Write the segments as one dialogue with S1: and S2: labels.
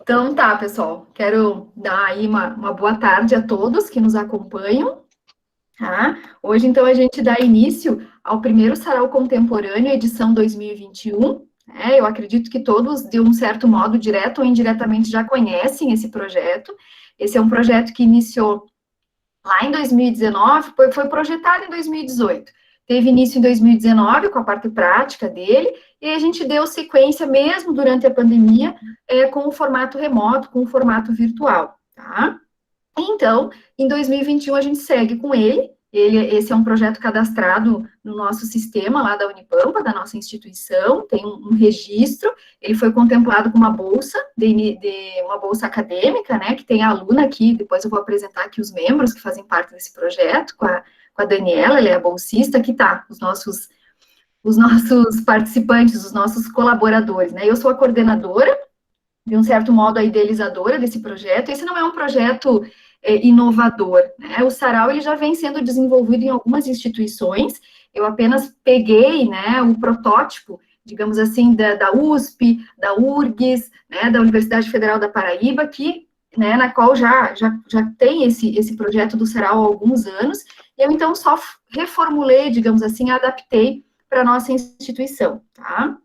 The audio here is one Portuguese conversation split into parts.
S1: Então tá, pessoal, quero dar aí uma boa tarde a todos que nos acompanham, tá? Hoje, então, a gente dá início ao primeiro Sarau Contemporâneo, edição 2021, né? Eu acredito que todos, de um certo modo, direto ou indiretamente, já conhecem esse projeto. Esse é um projeto que iniciou lá em 2019, foi projetado em 2018. Teve início em 2019 com a parte prática dele, e a gente deu sequência mesmo durante a pandemia com o formato remoto, com o formato virtual, tá? Então, em 2021 a gente segue com ele. Esse é um projeto cadastrado no nosso sistema lá da Unipampa, da nossa instituição, tem um registro. Ele foi contemplado com uma bolsa, uma bolsa acadêmica, né? Que tem a aluna aqui. Depois eu vou apresentar aqui os membros que fazem parte desse projeto, com a Daniela, ela é a bolsista. Aqui tá os nossos participantes, os nossos colaboradores, né? Eu sou a coordenadora, de um certo modo, a idealizadora desse projeto. Esse não é um projeto inovador, né? O Sarau, ele já vem sendo desenvolvido em algumas instituições. Eu apenas peguei, né, o protótipo, digamos assim, da USP, da URGS, né, da Universidade Federal da Paraíba, que, né, na qual já tem esse projeto do Sarau há alguns anos. Eu, então, só reformulei, digamos assim, adaptei para a nossa instituição, tá?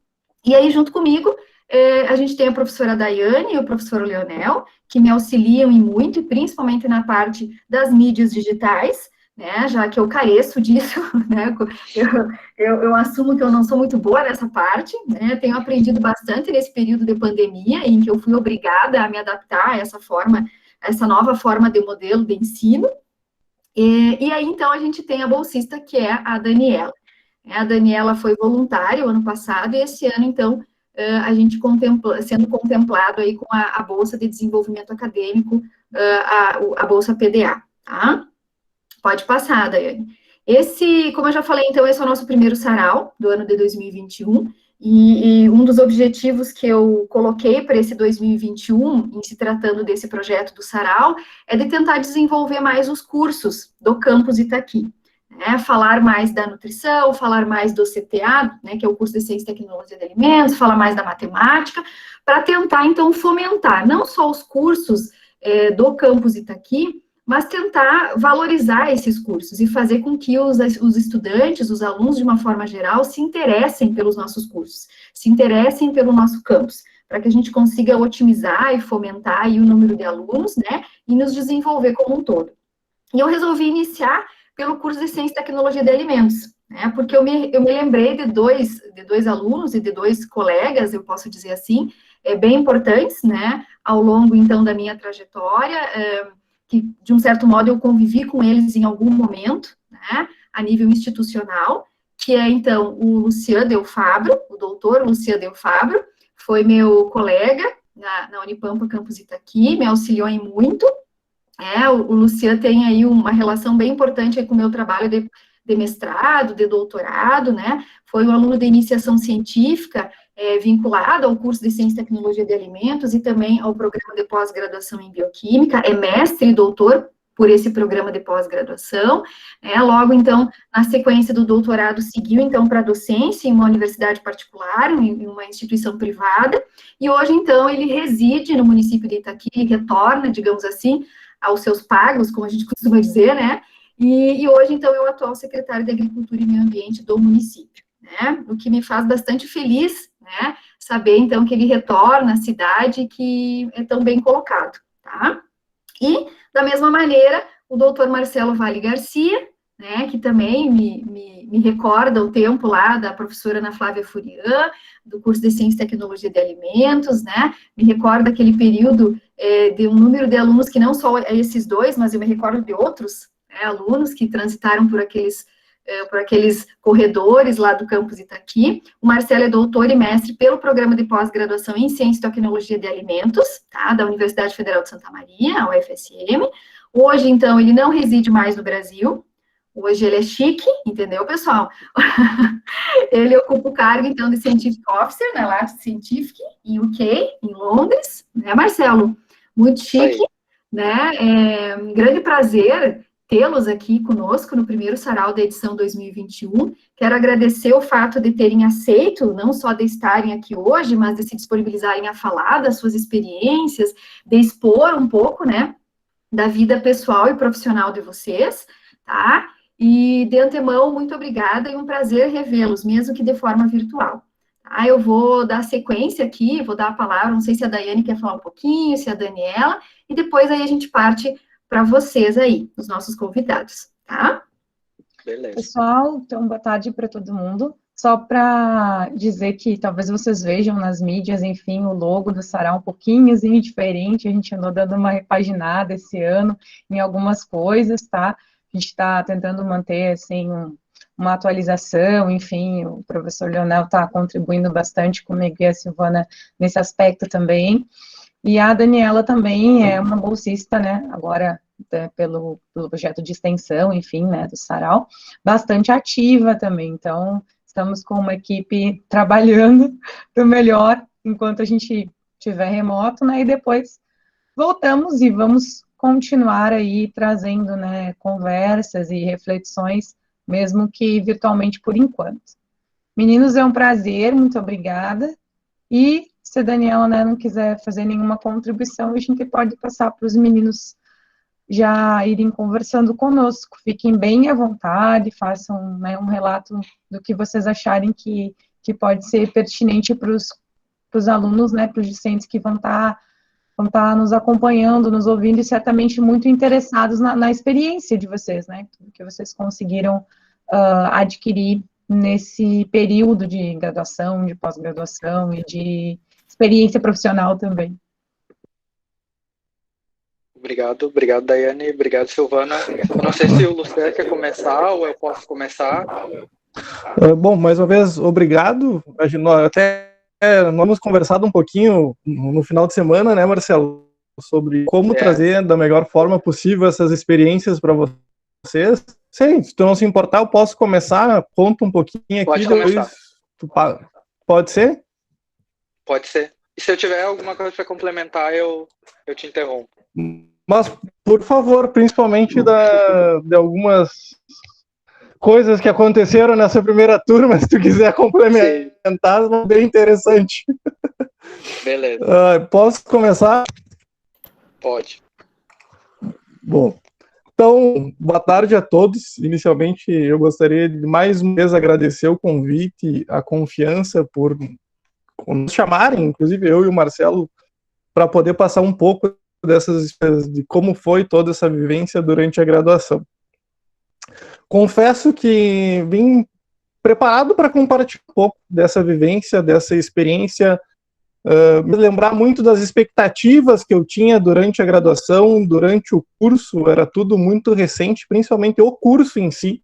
S1: E aí, junto comigo, a gente tem a professora Daiane e o professor Leonel, que me auxiliam em muito, e principalmente na parte das mídias digitais, né, já que eu careço disso, né, eu assumo que eu não sou muito boa nessa parte, né, tenho aprendido bastante nesse período de pandemia, em que eu fui obrigada a me adaptar a essa nova forma de modelo de ensino, e aí, então, a gente tem a bolsista, que é a Daniela. A Daniela foi voluntária o ano passado, e esse ano, então, a gente sendo contemplado aí com a Bolsa de Desenvolvimento Acadêmico, a Bolsa PDA, tá? Pode passar, Daiane. Como eu já falei, então, esse é o nosso primeiro sarau do ano de 2021, e um dos objetivos que eu coloquei para esse 2021, em se tratando desse projeto do sarau, é de tentar desenvolver mais os cursos do campus Itaqui. Né, falar mais da nutrição, falar mais do CTA, né, que é o curso de Ciência e Tecnologia de Alimentos, falar mais da matemática, para tentar, então, fomentar não só os cursos do campus Itaqui, mas tentar valorizar esses cursos e fazer com que os estudantes, os alunos, de uma forma geral, se interessem pelos nossos cursos, se interessem pelo nosso campus, para que a gente consiga otimizar e fomentar aí o número de alunos, né, e nos desenvolver como um todo. E eu resolvi iniciar pelo curso de Ciência e Tecnologia de Alimentos, né, porque eu me lembrei de dois alunos e de dois colegas, eu posso dizer assim, bem importantes, né, ao longo, então, da minha trajetória, que, de um certo modo, eu convivi com eles em algum momento, né, a nível institucional, que é, então, o Lucian Del Fabro, o doutor Lucian Del Fabro, foi meu colega na Unipampa Campus Itaqui, me auxiliou em muito. O Lucian tem aí uma relação bem importante com o meu trabalho de mestrado, de doutorado, né, foi um aluno de iniciação científica, vinculado ao curso de Ciência e Tecnologia de Alimentos e também ao programa de pós-graduação em Bioquímica, é mestre e doutor por esse programa de pós-graduação, logo, então, na sequência do doutorado, seguiu, então, para a docência em uma universidade particular, em uma instituição privada, e hoje, então, ele reside no município de Itaqui, retorna, digamos assim, aos seus pagos, como a gente costuma dizer, né, e hoje, então, é o atual secretário de Agricultura e Meio Ambiente do município, né, o que me faz bastante feliz, né, saber, então, que ele retorna à cidade que é tão bem colocado, tá? E, da mesma maneira, o doutor Marcelo Vale Garcia, né, que também me recorda o tempo lá da professora Ana Flávia Furian, do curso de Ciência e Tecnologia de Alimentos, né, me recorda aquele período de um número de alunos que não só esses dois, mas eu me recordo de outros, né, alunos que transitaram por aqueles corredores lá do campus Itaqui. O Marcelo é doutor e mestre pelo programa de pós-graduação em Ciência e Tecnologia de Alimentos, tá, da Universidade Federal de Santa Maria, a UFSM. Hoje, então, ele não reside mais no Brasil, hoje ele é chique, entendeu, pessoal? Ele ocupa o cargo, então, de Scientific Officer na Lat Scientific, em UK, em Londres, né, Marcelo? Muito chique, né? É um grande prazer tê-los aqui conosco no primeiro sarau da edição 2021. Quero agradecer o fato de terem aceito, não só de estarem aqui hoje, mas de se disponibilizarem a falar das suas experiências, de expor um pouco, né, da vida pessoal e profissional de vocês, tá? E, de antemão, muito obrigada e um prazer revê-los, mesmo que de forma virtual. Tá? Eu vou dar sequência aqui, vou dar a palavra, não sei se a Daiane quer falar um pouquinho, se a Daniela, e depois aí a gente parte para vocês aí, os nossos convidados, tá?
S2: Beleza.
S3: Pessoal, então, boa tarde para todo mundo. Só para dizer que talvez vocês vejam nas mídias, enfim, o logo do Sarau um pouquinhozinho diferente, a gente andou dando uma repaginada esse ano em algumas coisas, tá? A gente está tentando manter, assim, uma atualização, enfim, o professor Leonel está contribuindo bastante comigo e a Silvana nesse aspecto também. E a Daniela também é uma bolsista, né, agora pelo projeto de extensão, enfim, né, do Sarau, bastante ativa também, então estamos com uma equipe trabalhando do melhor enquanto a gente estiver remoto, né, e depois voltamos e vamos continuar aí trazendo, né, conversas e reflexões, mesmo que virtualmente por enquanto. Meninos, é um prazer, muito obrigada, e se a Daniela, né, não quiser fazer nenhuma contribuição, a gente pode passar para os meninos já irem conversando conosco. Fiquem bem à vontade, façam, né, um relato do que vocês acharem que pode ser pertinente para os alunos, né, para os discentes que vão estar nos acompanhando, nos ouvindo e certamente muito interessados na experiência de vocês, né, tudo que vocês conseguiram adquirir nesse período de graduação, de pós-graduação e de experiência profissional também.
S2: Obrigado, Daiane, obrigado, Silvana. Eu não sei se o Luciano quer começar ou eu posso começar.
S4: Bom, mais uma vez, obrigado. Até nós vamos conversado um pouquinho no final de semana, né, Marcelo, sobre como trazer da melhor forma possível essas experiências para vocês. Sim, se tu não se importar, eu posso começar, conta um pouquinho aqui.
S2: Pode começar.
S4: Pode ser?
S2: Pode ser. E se eu tiver alguma coisa para complementar, eu te interrompo.
S4: Mas, por favor, principalmente de algumas coisas que aconteceram nessa primeira turma, se tu quiser complementar, é bem interessante.
S2: Beleza.
S4: Posso começar?
S2: Pode.
S4: Bom, então, boa tarde a todos. Inicialmente, eu gostaria de mais uma vez agradecer o convite, a confiança por nos chamarem, inclusive eu e o Marcelo, para poder passar um pouco de como foi toda essa vivência durante a graduação. Confesso que vim preparado para compartilhar um pouco dessa vivência, dessa experiência, me lembrar muito das expectativas que eu tinha durante a graduação, durante o curso, era tudo muito recente, principalmente o curso em si.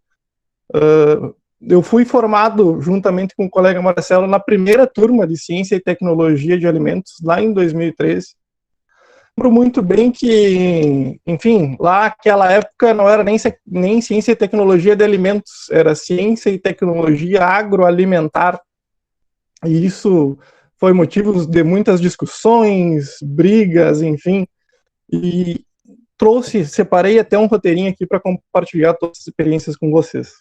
S4: Eu fui formado, juntamente com o colega Marcelo, na primeira turma de Ciência e Tecnologia de Alimentos, lá em 2013. Lembro muito bem que, enfim, lá naquela época não era nem Ciência e Tecnologia de Alimentos, era Ciência e Tecnologia Agroalimentar. E isso foi motivo de muitas discussões, brigas, enfim. E separei até um roteirinho aqui para compartilhar todas as experiências com vocês.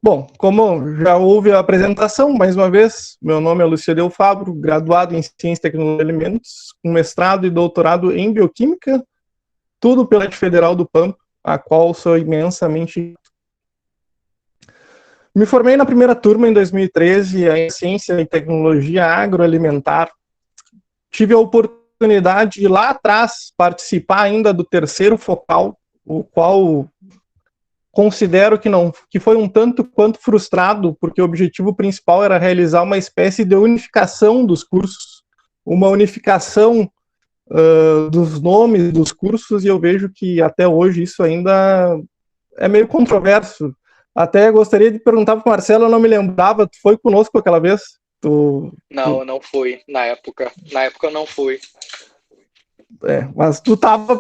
S4: Bom, como já houve a apresentação, mais uma vez, meu nome é Luciano Fabro, graduado em Ciência e Tecnologia de Alimentos, com mestrado e doutorado em Bioquímica, tudo pela Federal do Pampa, a qual sou imensamente. Me formei na primeira turma em 2013 em Ciência e Tecnologia Agroalimentar. Tive a oportunidade de lá atrás participar ainda do terceiro focal, o qual considero que foi um tanto quanto frustrado, porque o objetivo principal era realizar uma espécie de unificação dos cursos, uma unificação dos nomes dos cursos, e eu vejo que até hoje isso ainda é meio controverso. Até gostaria de perguntar para o Marcelo, eu não me lembrava, tu foi conosco aquela vez?
S2: Não fui, na época. Na época eu não fui.
S4: Mas tu estava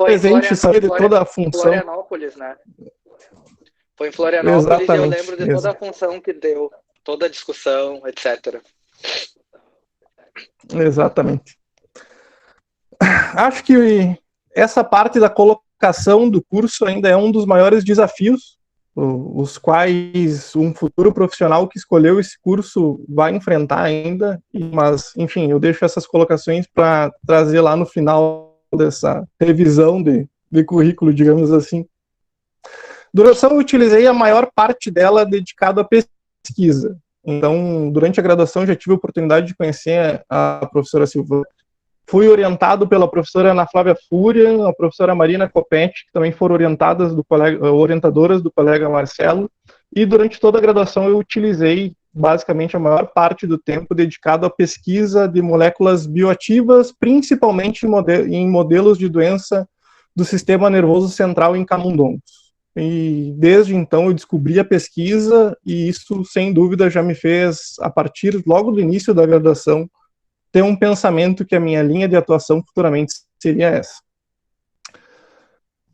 S4: presente, sabia de toda a função.
S2: Florianópolis, né? Foi em Florianópolis. Exatamente, e eu lembro de toda a função que deu, toda a discussão, etc.
S4: Exatamente. Acho que essa parte da colocação qualificação do curso ainda é um dos maiores desafios, os quais um futuro profissional que escolheu esse curso vai enfrentar ainda, mas, enfim, eu deixo essas colocações para trazer lá no final dessa revisão de currículo, digamos assim. Duração, eu utilizei a maior parte dela dedicada à pesquisa. Então, durante a graduação, já tive a oportunidade de conhecer a professora Silvana. Fui orientado pela professora Ana Flávia Fúria, a professora Marina Copete, que também foram orientadoras do colega Marcelo, e durante toda a graduação eu utilizei basicamente a maior parte do tempo dedicado à pesquisa de moléculas bioativas, principalmente em modelos de doença do sistema nervoso central em camundongos. E desde então eu descobri a pesquisa, e isso, sem dúvida, já me fez, a partir logo do início da graduação, ter um pensamento que a minha linha de atuação futuramente seria essa.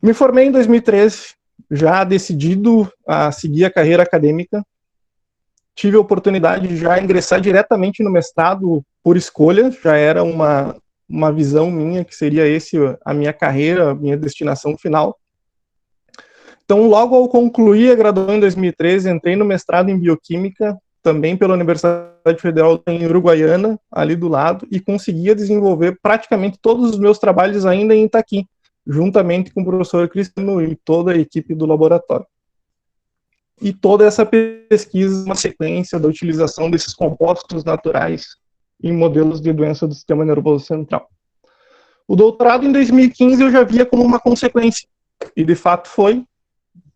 S4: Me formei em 2013, já decidido a seguir a carreira acadêmica. Tive a oportunidade de já ingressar diretamente no mestrado por escolha, já era uma visão minha que seria a minha carreira, a minha destinação final. Então, logo ao concluir a graduação em 2013, entrei no mestrado em Bioquímica, também pela Universidade Federal em Uruguaiana, ali do lado, e conseguia desenvolver praticamente todos os meus trabalhos ainda em Itaqui, juntamente com o professor Cristiano e toda a equipe do laboratório. E toda essa pesquisa, uma sequência da utilização desses compostos naturais em modelos de doença do sistema nervoso central. O doutorado em 2015 eu já via como uma consequência, e de fato foi.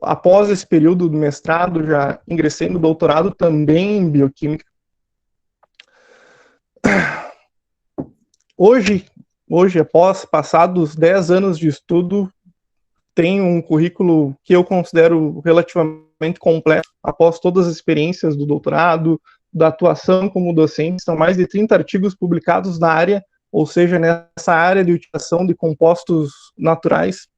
S4: Após esse período do mestrado, já ingressei no doutorado também em bioquímica. Hoje, após passados 10 anos de estudo, tenho um currículo que eu considero relativamente completo, após todas as experiências do doutorado, da atuação como docente. São mais de 30 artigos publicados na área, ou seja, nessa área de utilização de compostos naturais.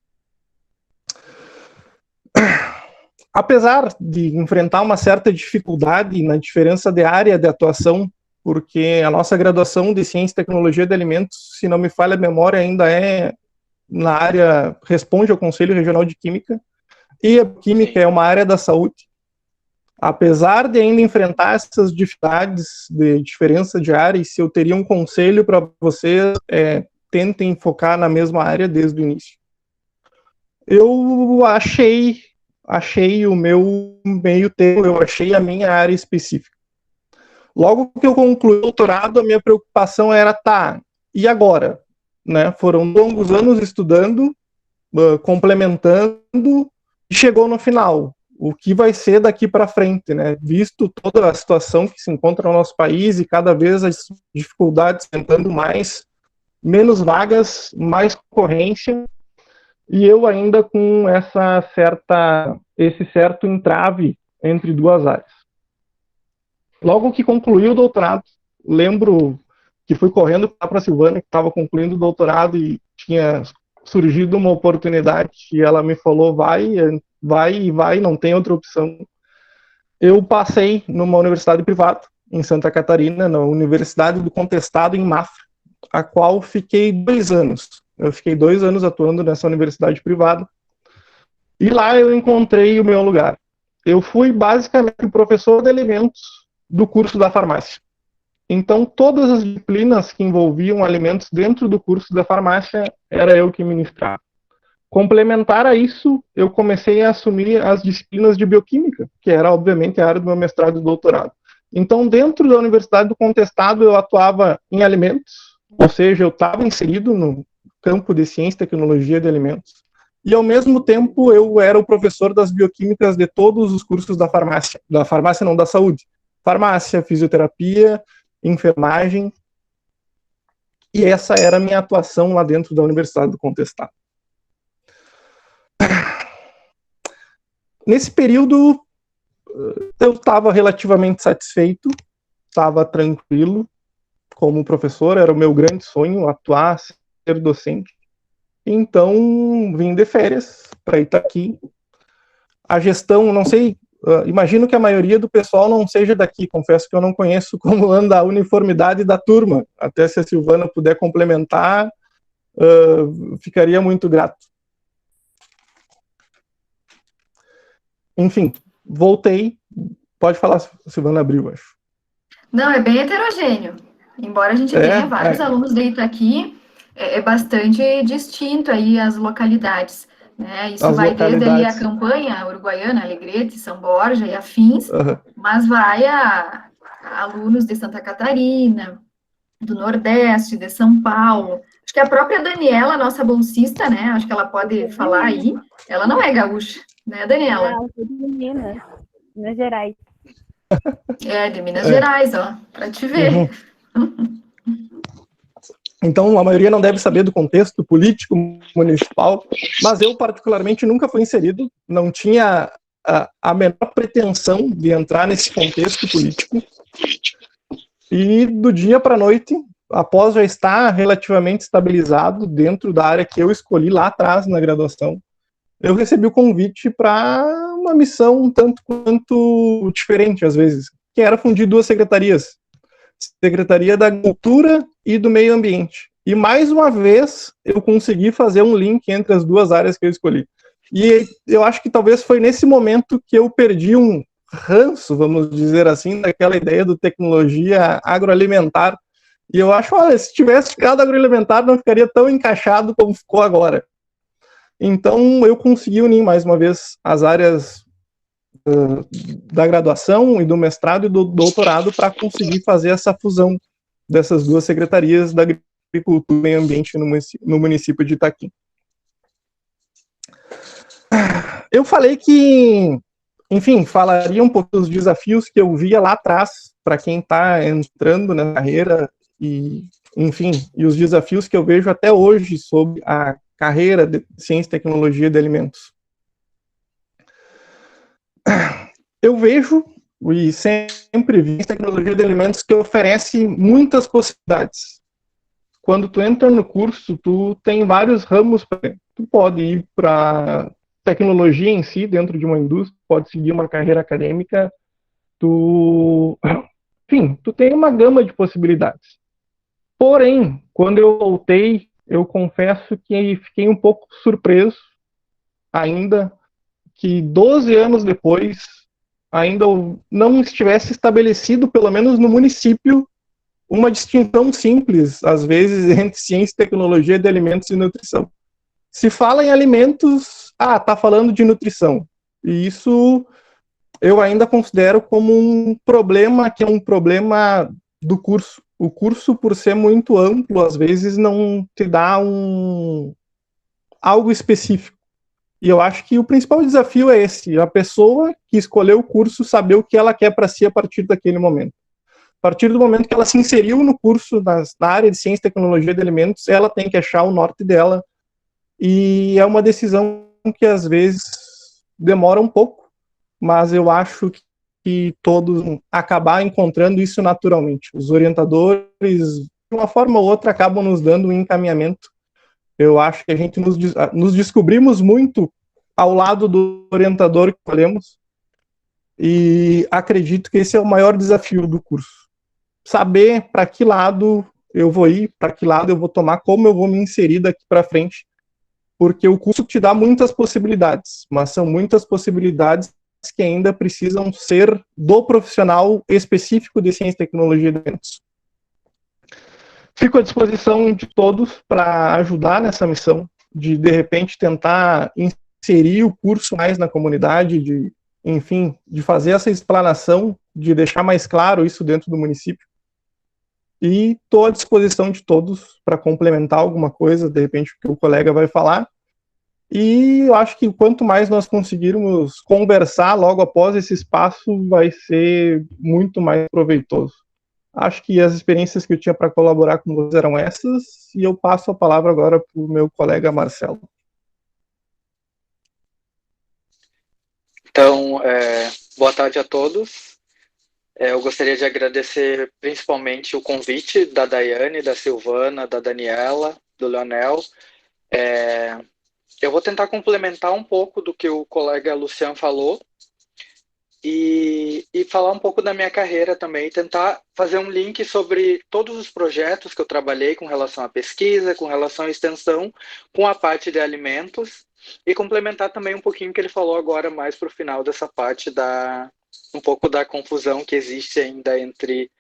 S4: Apesar de enfrentar uma certa dificuldade na diferença de área de atuação, porque a nossa graduação de Ciência e Tecnologia de Alimentos, se não me falha a memória, ainda é na área, responde ao Conselho Regional de Química, e a Química é uma área da saúde. Apesar de ainda enfrentar essas dificuldades de diferença de áreas, se eu teria um conselho para vocês, tentem focar na mesma área desde o início. Eu achei o meu meio termo, eu achei a minha área específica. Logo que eu concluí o doutorado, a minha preocupação era, e agora? Né? Foram longos anos estudando, complementando, e chegou no final. O que vai ser daqui para frente, né? Visto toda a situação que se encontra no nosso país e cada vez as dificuldades tentando mais, menos vagas, mais concorrência, e eu ainda com esse certo entrave entre duas áreas. Logo que concluí o doutorado, lembro que fui correndo para a Silvana, que estava concluindo o doutorado, e tinha surgido uma oportunidade, e ela me falou, vai, não tem outra opção. Eu passei numa universidade privada, em Santa Catarina, na Universidade do Contestado, em Mafra, a qual fiquei 2 anos. Eu fiquei 2 anos atuando nessa universidade privada, e lá eu encontrei o meu lugar. Eu fui basicamente o professor de alimentos do curso da farmácia. Então, todas as disciplinas que envolviam alimentos dentro do curso da farmácia, era eu que ministrava. Complementar a isso, eu comecei a assumir as disciplinas de bioquímica, que era, obviamente, a área do meu mestrado e doutorado. Então, dentro da Universidade do Contestado, eu atuava em alimentos, ou seja, eu estava inserido no campo de ciência e tecnologia de alimentos, e ao mesmo tempo eu era o professor das bioquímicas de todos os cursos da farmácia, da saúde, farmácia, fisioterapia, enfermagem, e essa era a minha atuação lá dentro da Universidade do Contestado. Nesse período, eu estava relativamente satisfeito, estava tranquilo como professor, era o meu grande sonho atuar, ser docente. Então, vim de férias para Itaqui. A gestão, não sei, imagino que a maioria do pessoal não seja daqui, confesso que eu não conheço como anda a uniformidade da turma. Até se a Silvana puder complementar, ficaria muito grato. enfim, voltei. Pode falar, Silvana Abril, acho.
S1: Não, é bem heterogêneo. Embora a gente tenha vários alunos de Itaqui, é bastante distinto aí as localidades, né? Isso
S4: As
S1: vai desde ali a
S4: localidades.
S1: Campanha, Uruguaiana, Alegrete, São Borja e afins, mas vai a alunos de Santa Catarina, do Nordeste, de São Paulo. Acho que a própria Daniela, nossa bolsista, né? Acho que ela pode falar aí. Ela não é gaúcha, né, Daniela?
S5: Não, sou de Minas Gerais.
S1: É, de Minas Gerais, ó, para te ver.
S4: Então, a maioria não deve saber do contexto político municipal, mas eu, particularmente, nunca fui inserido, não tinha a menor pretensão de entrar nesse contexto político. E do dia para a noite, após já estar relativamente estabilizado dentro da área que eu escolhi lá atrás na graduação, eu recebi o convite para uma missão um tanto quanto diferente, às vezes, que era fundir duas secretarias. Secretaria da Agricultura e do Meio Ambiente. E, mais uma vez, eu consegui fazer um link entre as duas áreas que eu escolhi. E eu acho que talvez foi nesse momento que eu perdi um ranço, vamos dizer assim, daquela ideia do tecnologia agroalimentar. E eu acho, olha, se tivesse ficado agroalimentar, não ficaria tão encaixado como ficou agora. Então, eu consegui unir, mais uma vez, as áreas da graduação e do mestrado e do doutorado para conseguir fazer essa fusão dessas duas secretarias da Agricultura e Meio Ambiente no município de Itaqui. Eu falei que, enfim, falaria um pouco dos desafios que eu via lá atrás para quem está entrando na carreira e, enfim, e os desafios que eu vejo até hoje sobre a carreira de Ciência e Tecnologia de Alimentos. Eu vejo e sempre vi tecnologia de alimentos que oferece muitas possibilidades. Quando tu entra no curso, tu tem vários ramos. Tu pode ir para tecnologia em si, dentro de uma indústria, pode seguir uma carreira acadêmica. Enfim, tu tem uma gama de possibilidades. Porém, quando eu voltei, eu confesso que fiquei um pouco surpreso ainda que 12 anos depois ainda não estivesse estabelecido, pelo menos no município, uma distinção simples, às vezes, entre ciência, tecnologia de alimentos e nutrição. Se fala em alimentos, tá falando de nutrição. E isso eu ainda considero como um problema, que é um problema do curso. O curso, por ser muito amplo, às vezes não te dá algo específico. E eu acho que o principal desafio é esse, a pessoa que escolheu o curso saber o que ela quer para si a partir daquele momento. A partir do momento que ela se inseriu no curso na área de Ciência e Tecnologia de Alimentos, ela tem que achar o norte dela, e é uma decisão que às vezes demora um pouco, mas eu acho que todos acabar encontrando isso naturalmente. Os orientadores, de uma forma ou outra, acabam nos dando um encaminhamento. Eu acho que a gente nos descobrimos muito ao lado do orientador que escolhemos, e acredito que esse é o maior desafio do curso. Saber para que lado eu vou ir, para que lado eu vou tomar, como eu vou me inserir daqui para frente, porque o curso te dá muitas possibilidades, mas são muitas possibilidades que ainda precisam ser do profissional específico de Ciência e Tecnologia de Alimentos. Fico à disposição de todos para ajudar nessa missão, de repente, tentar inserir o curso mais na comunidade, enfim, de fazer essa explanação, de deixar mais claro isso dentro do município. E estou à disposição de todos para complementar alguma coisa, de repente, o que o colega vai falar. E eu acho que quanto mais nós conseguirmos conversar logo após esse espaço, vai ser muito mais proveitoso. Acho que as experiências que eu tinha para colaborar com vocês eram essas, e eu passo a palavra agora para o meu colega Marcelo.
S2: Então, boa tarde a todos. Eu gostaria de agradecer principalmente o convite da Daiane, da Silvana, da Daniela, do Leonel. Eu vou tentar complementar um pouco do que o colega Luciano falou, e falar um pouco da minha carreira também, tentar fazer um link sobre todos os projetos que eu trabalhei com relação à pesquisa, com relação à extensão, com a parte de alimentos, e complementar também um pouquinho que ele falou agora mais para o final dessa parte um pouco da confusão que existe ainda entre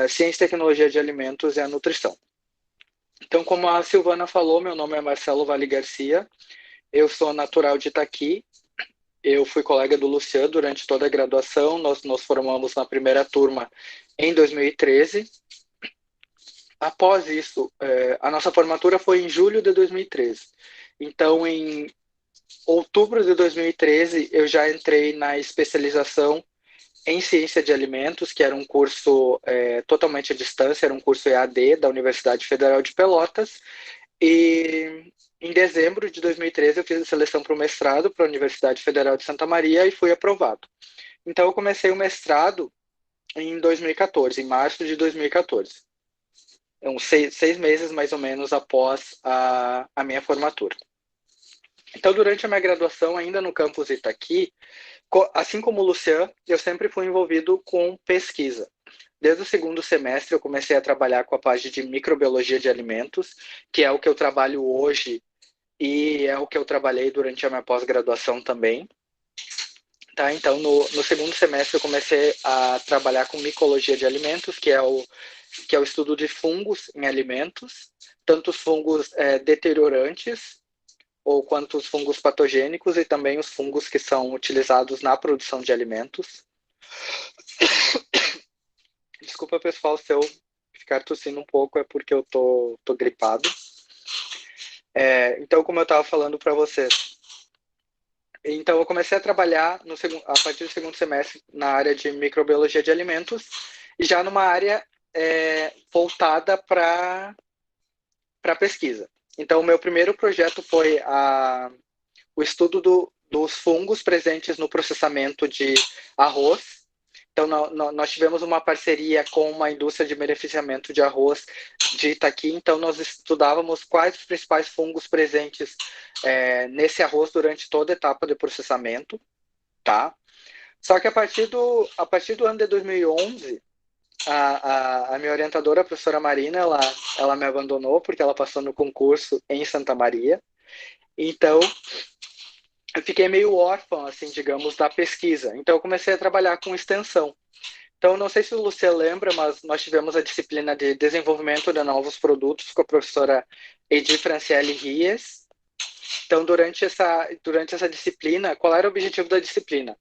S2: ciência e tecnologia de alimentos e a nutrição. Então, como a Silvana falou, meu nome é Marcelo Vale Garcia, eu sou natural de Itaqui, eu fui colega do Luciano durante toda a graduação, nós nos formamos na primeira turma em 2013. Após isso, a nossa formatura foi em julho de 2013. Então, em outubro de 2013, eu já entrei na especialização em Ciência de Alimentos, que era um curso totalmente à distância, era um curso EAD da Universidade Federal de Pelotas. E em dezembro de 2013, eu fiz a seleção para o mestrado para a Universidade Federal de Santa Maria e fui aprovado. Então, eu comecei o mestrado em 2014, em março de 2014. Então, seis meses, mais ou menos, após a minha formatura. Então, durante a minha graduação, ainda no campus Itaqui, assim como o Luciano, eu sempre fui envolvido com pesquisa. Desde o segundo semestre, eu comecei a trabalhar com a parte de microbiologia de alimentos, que é o que eu trabalho hoje e é o que eu trabalhei durante a minha pós-graduação também. Tá? Então, no segundo semestre, eu comecei a trabalhar com micologia de alimentos, que é o estudo de fungos em alimentos, tanto os fungos deteriorantes, ou quanto os fungos patogênicos e também os fungos que são utilizados na produção de alimentos. Desculpa, pessoal, se eu ficar tossindo um pouco, é porque eu tô gripado. Então, como eu estava falando para vocês, então eu comecei a trabalhar a partir do segundo semestre na área de microbiologia de alimentos e já numa área voltada para pesquisa. Então, o meu primeiro projeto foi o estudo dos fungos presentes no processamento de arroz. Então, nós tivemos uma parceria com uma indústria de beneficiamento de arroz de Itaqui. Então, nós estudávamos quais os principais fungos presentes nesse arroz durante toda a etapa de processamento. Tá? Só que a partir do ano de 2011, a minha orientadora, a professora Marina, ela me abandonou porque ela passou no concurso em Santa Maria. Então, eu fiquei meio órfão, assim, digamos, da pesquisa. Então, eu comecei a trabalhar com extensão. Então, não sei se o Luciano lembra, mas nós tivemos a disciplina de desenvolvimento de novos produtos com a professora Edi Franciele Ries. Então, durante essa disciplina, qual era o objetivo da disciplina?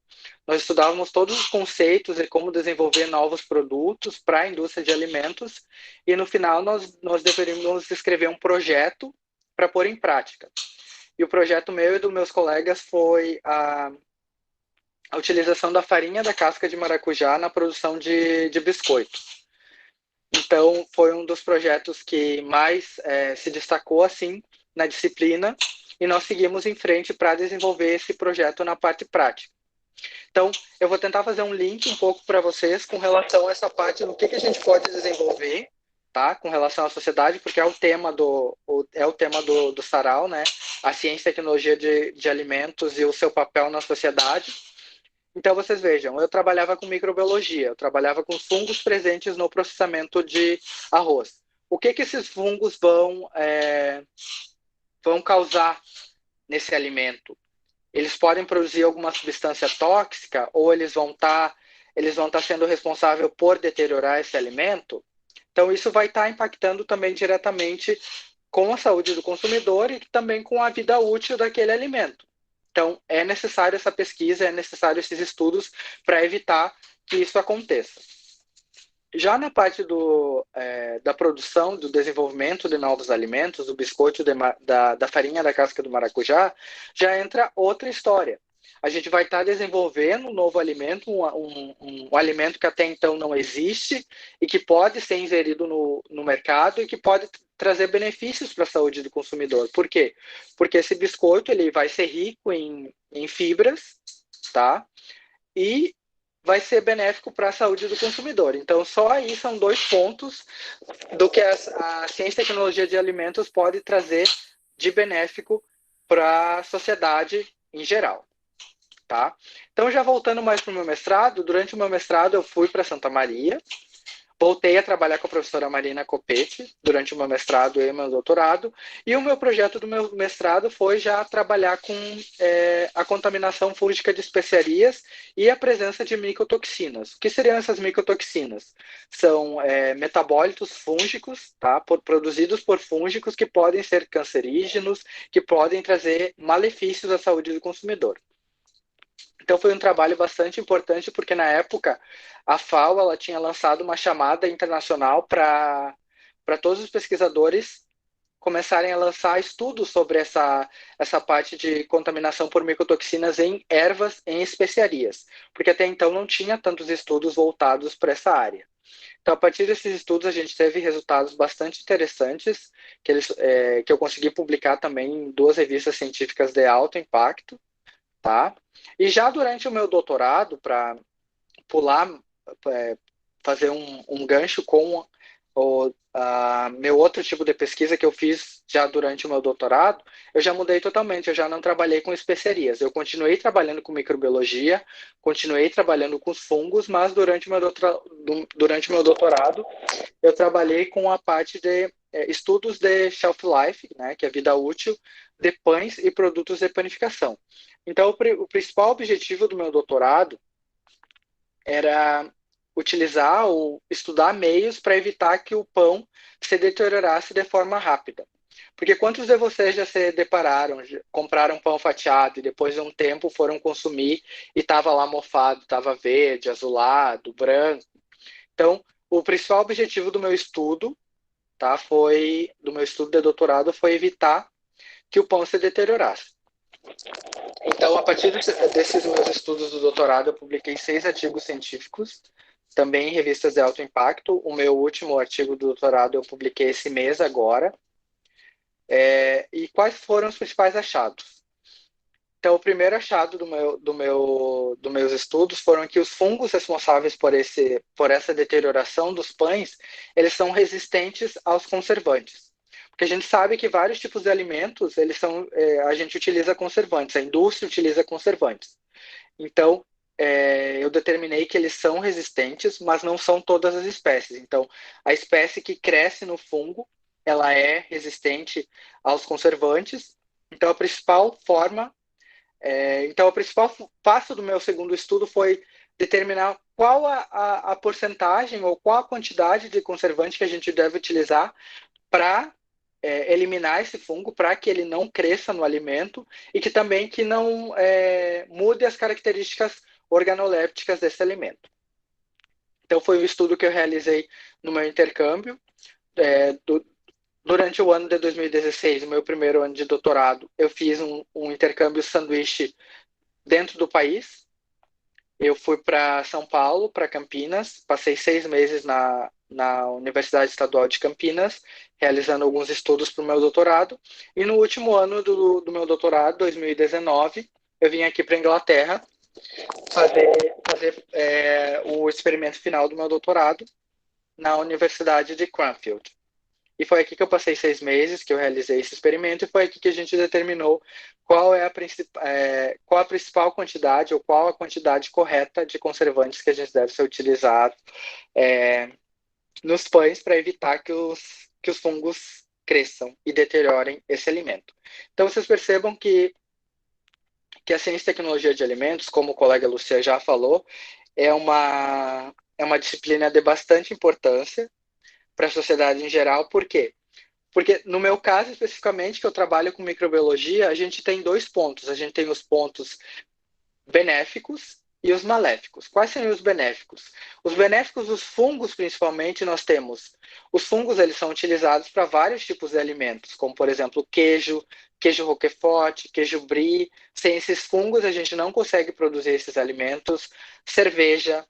S2: Nós estudávamos todos os conceitos de como desenvolver novos produtos para a indústria de alimentos e, no final, nós deveríamos escrever um projeto para pôr em prática. E o projeto meu e dos meus colegas foi a utilização da farinha da casca de maracujá na produção de biscoito. Então, foi um dos projetos que mais se destacou assim na disciplina e nós seguimos em frente para desenvolver esse projeto na parte prática. Então, eu vou tentar fazer um link um pouco para vocês com relação a essa parte do que a gente pode desenvolver, tá? Com relação à sociedade, porque é o tema do sarau, né? A ciência e tecnologia de alimentos e o seu papel na sociedade. Então, vocês vejam, eu trabalhava com microbiologia, eu trabalhava com fungos presentes no processamento de arroz. O que esses fungos vão causar nesse alimento? Eles podem produzir alguma substância tóxica ou eles vão estar sendo responsáveis por deteriorar esse alimento? Então, isso vai estar impactando também diretamente com a saúde do consumidor e também com a vida útil daquele alimento. Então, é necessário essa pesquisa, é necessário esses estudos para evitar que isso aconteça. Já na parte da produção, do desenvolvimento de novos alimentos, do biscoito da farinha da casca do maracujá, já entra outra história. A gente vai estar desenvolvendo um novo alimento, um alimento que até então não existe e que pode ser inserido no mercado e que pode trazer benefícios para a saúde do consumidor. Por quê? Porque esse biscoito ele vai ser rico em fibras, tá? E vai ser benéfico para a saúde do consumidor. Então, só aí são 2 pontos do que a ciência e tecnologia de alimentos pode trazer de benéfico para a sociedade em geral. Tá? Então, já voltando mais para o meu mestrado, durante o meu mestrado eu fui para Santa Maria, voltei a trabalhar com a professora Marina Copete durante o meu mestrado e o meu doutorado, e o meu projeto do meu mestrado foi já trabalhar com a contaminação fúngica de especiarias e a presença de micotoxinas. O que seriam essas micotoxinas? São metabólitos fúngicos, tá? Produzidos por fúngicos que podem ser cancerígenos, que podem trazer malefícios à saúde do consumidor. Então foi um trabalho bastante importante, porque na época a FAO ela tinha lançado uma chamada internacional para todos os pesquisadores começarem a lançar estudos sobre essa parte de contaminação por micotoxinas em ervas, em especiarias, porque até então não tinha tantos estudos voltados para essa área. Então, a partir desses estudos, a gente teve resultados bastante interessantes, que eu consegui publicar também em 2 revistas científicas de alto impacto, tá? E já durante o meu doutorado, para pular, fazer um gancho com o meu outro tipo de pesquisa que eu fiz já durante o meu doutorado, eu já mudei totalmente, eu já não trabalhei com especiarias, eu continuei trabalhando com microbiologia, continuei trabalhando com os fungos, mas durante o meu doutorado eu trabalhei com a parte de estudos de shelf life, né, que é a vida útil, de pães e produtos de panificação. Então, o principal objetivo do meu doutorado era utilizar ou estudar meios para evitar que o pão se deteriorasse de forma rápida. Porque quantos de vocês já se depararam, compraram pão fatiado e depois de um tempo foram consumir e estava lá mofado, estava verde, azulado, branco? Então, o principal objetivo do meu estudo, tá, do meu estudo de doutorado, foi evitar que o pão se deteriorasse. Então, a partir desses meus estudos do doutorado, eu publiquei 6 artigos científicos, também em revistas de alto impacto. O meu último artigo do doutorado eu publiquei esse mês agora. E quais foram os principais achados? Então, o primeiro achado dos meus estudos foram que os fungos responsáveis por essa deterioração dos pães, eles são resistentes aos conservantes. Porque a gente sabe que vários tipos de alimentos, a gente utiliza conservantes, a indústria utiliza conservantes. Então, eu determinei que eles são resistentes, mas não são todas as espécies. Então, a espécie que cresce no fungo, ela é resistente aos conservantes. Então, o principal passo do meu segundo estudo foi determinar qual a porcentagem ou qual a quantidade de conservante que a gente deve utilizar para eliminar esse fungo, para que ele não cresça no alimento e que também que não mude as características organolépticas desse alimento. Então, foi um estudo que eu realizei no meu intercâmbio. Durante o ano de 2016, o meu primeiro ano de doutorado, eu fiz um intercâmbio sanduíche dentro do país. Eu fui para São Paulo, para Campinas, passei 6 meses na Universidade Estadual de Campinas, realizando alguns estudos para o meu doutorado. E no último ano do meu doutorado, 2019, eu vim aqui para a Inglaterra fazer o experimento final do meu doutorado na Universidade de Cranfield. E foi aqui que eu passei 6 meses, que eu realizei esse experimento, e foi aqui que a gente determinou qual a principal quantidade, ou qual a quantidade correta de conservantes que a gente deve ser utilizado nos pães para evitar que os fungos cresçam e deteriorem esse alimento. Então, vocês percebam que a ciência e tecnologia de alimentos, como o colega Lucia já falou, é uma disciplina de bastante importância para a sociedade em geral. Por quê? Porque no meu caso especificamente, que eu trabalho com microbiologia, a gente tem 2 pontos. A gente tem os pontos benéficos e os maléficos. Quais seriam os benéficos? Os benéficos dos fungos, principalmente, nós temos. Os fungos, eles são utilizados para vários tipos de alimentos, como, por exemplo, queijo roquefort, queijo brie. Sem esses fungos, a gente não consegue produzir esses alimentos. Cerveja,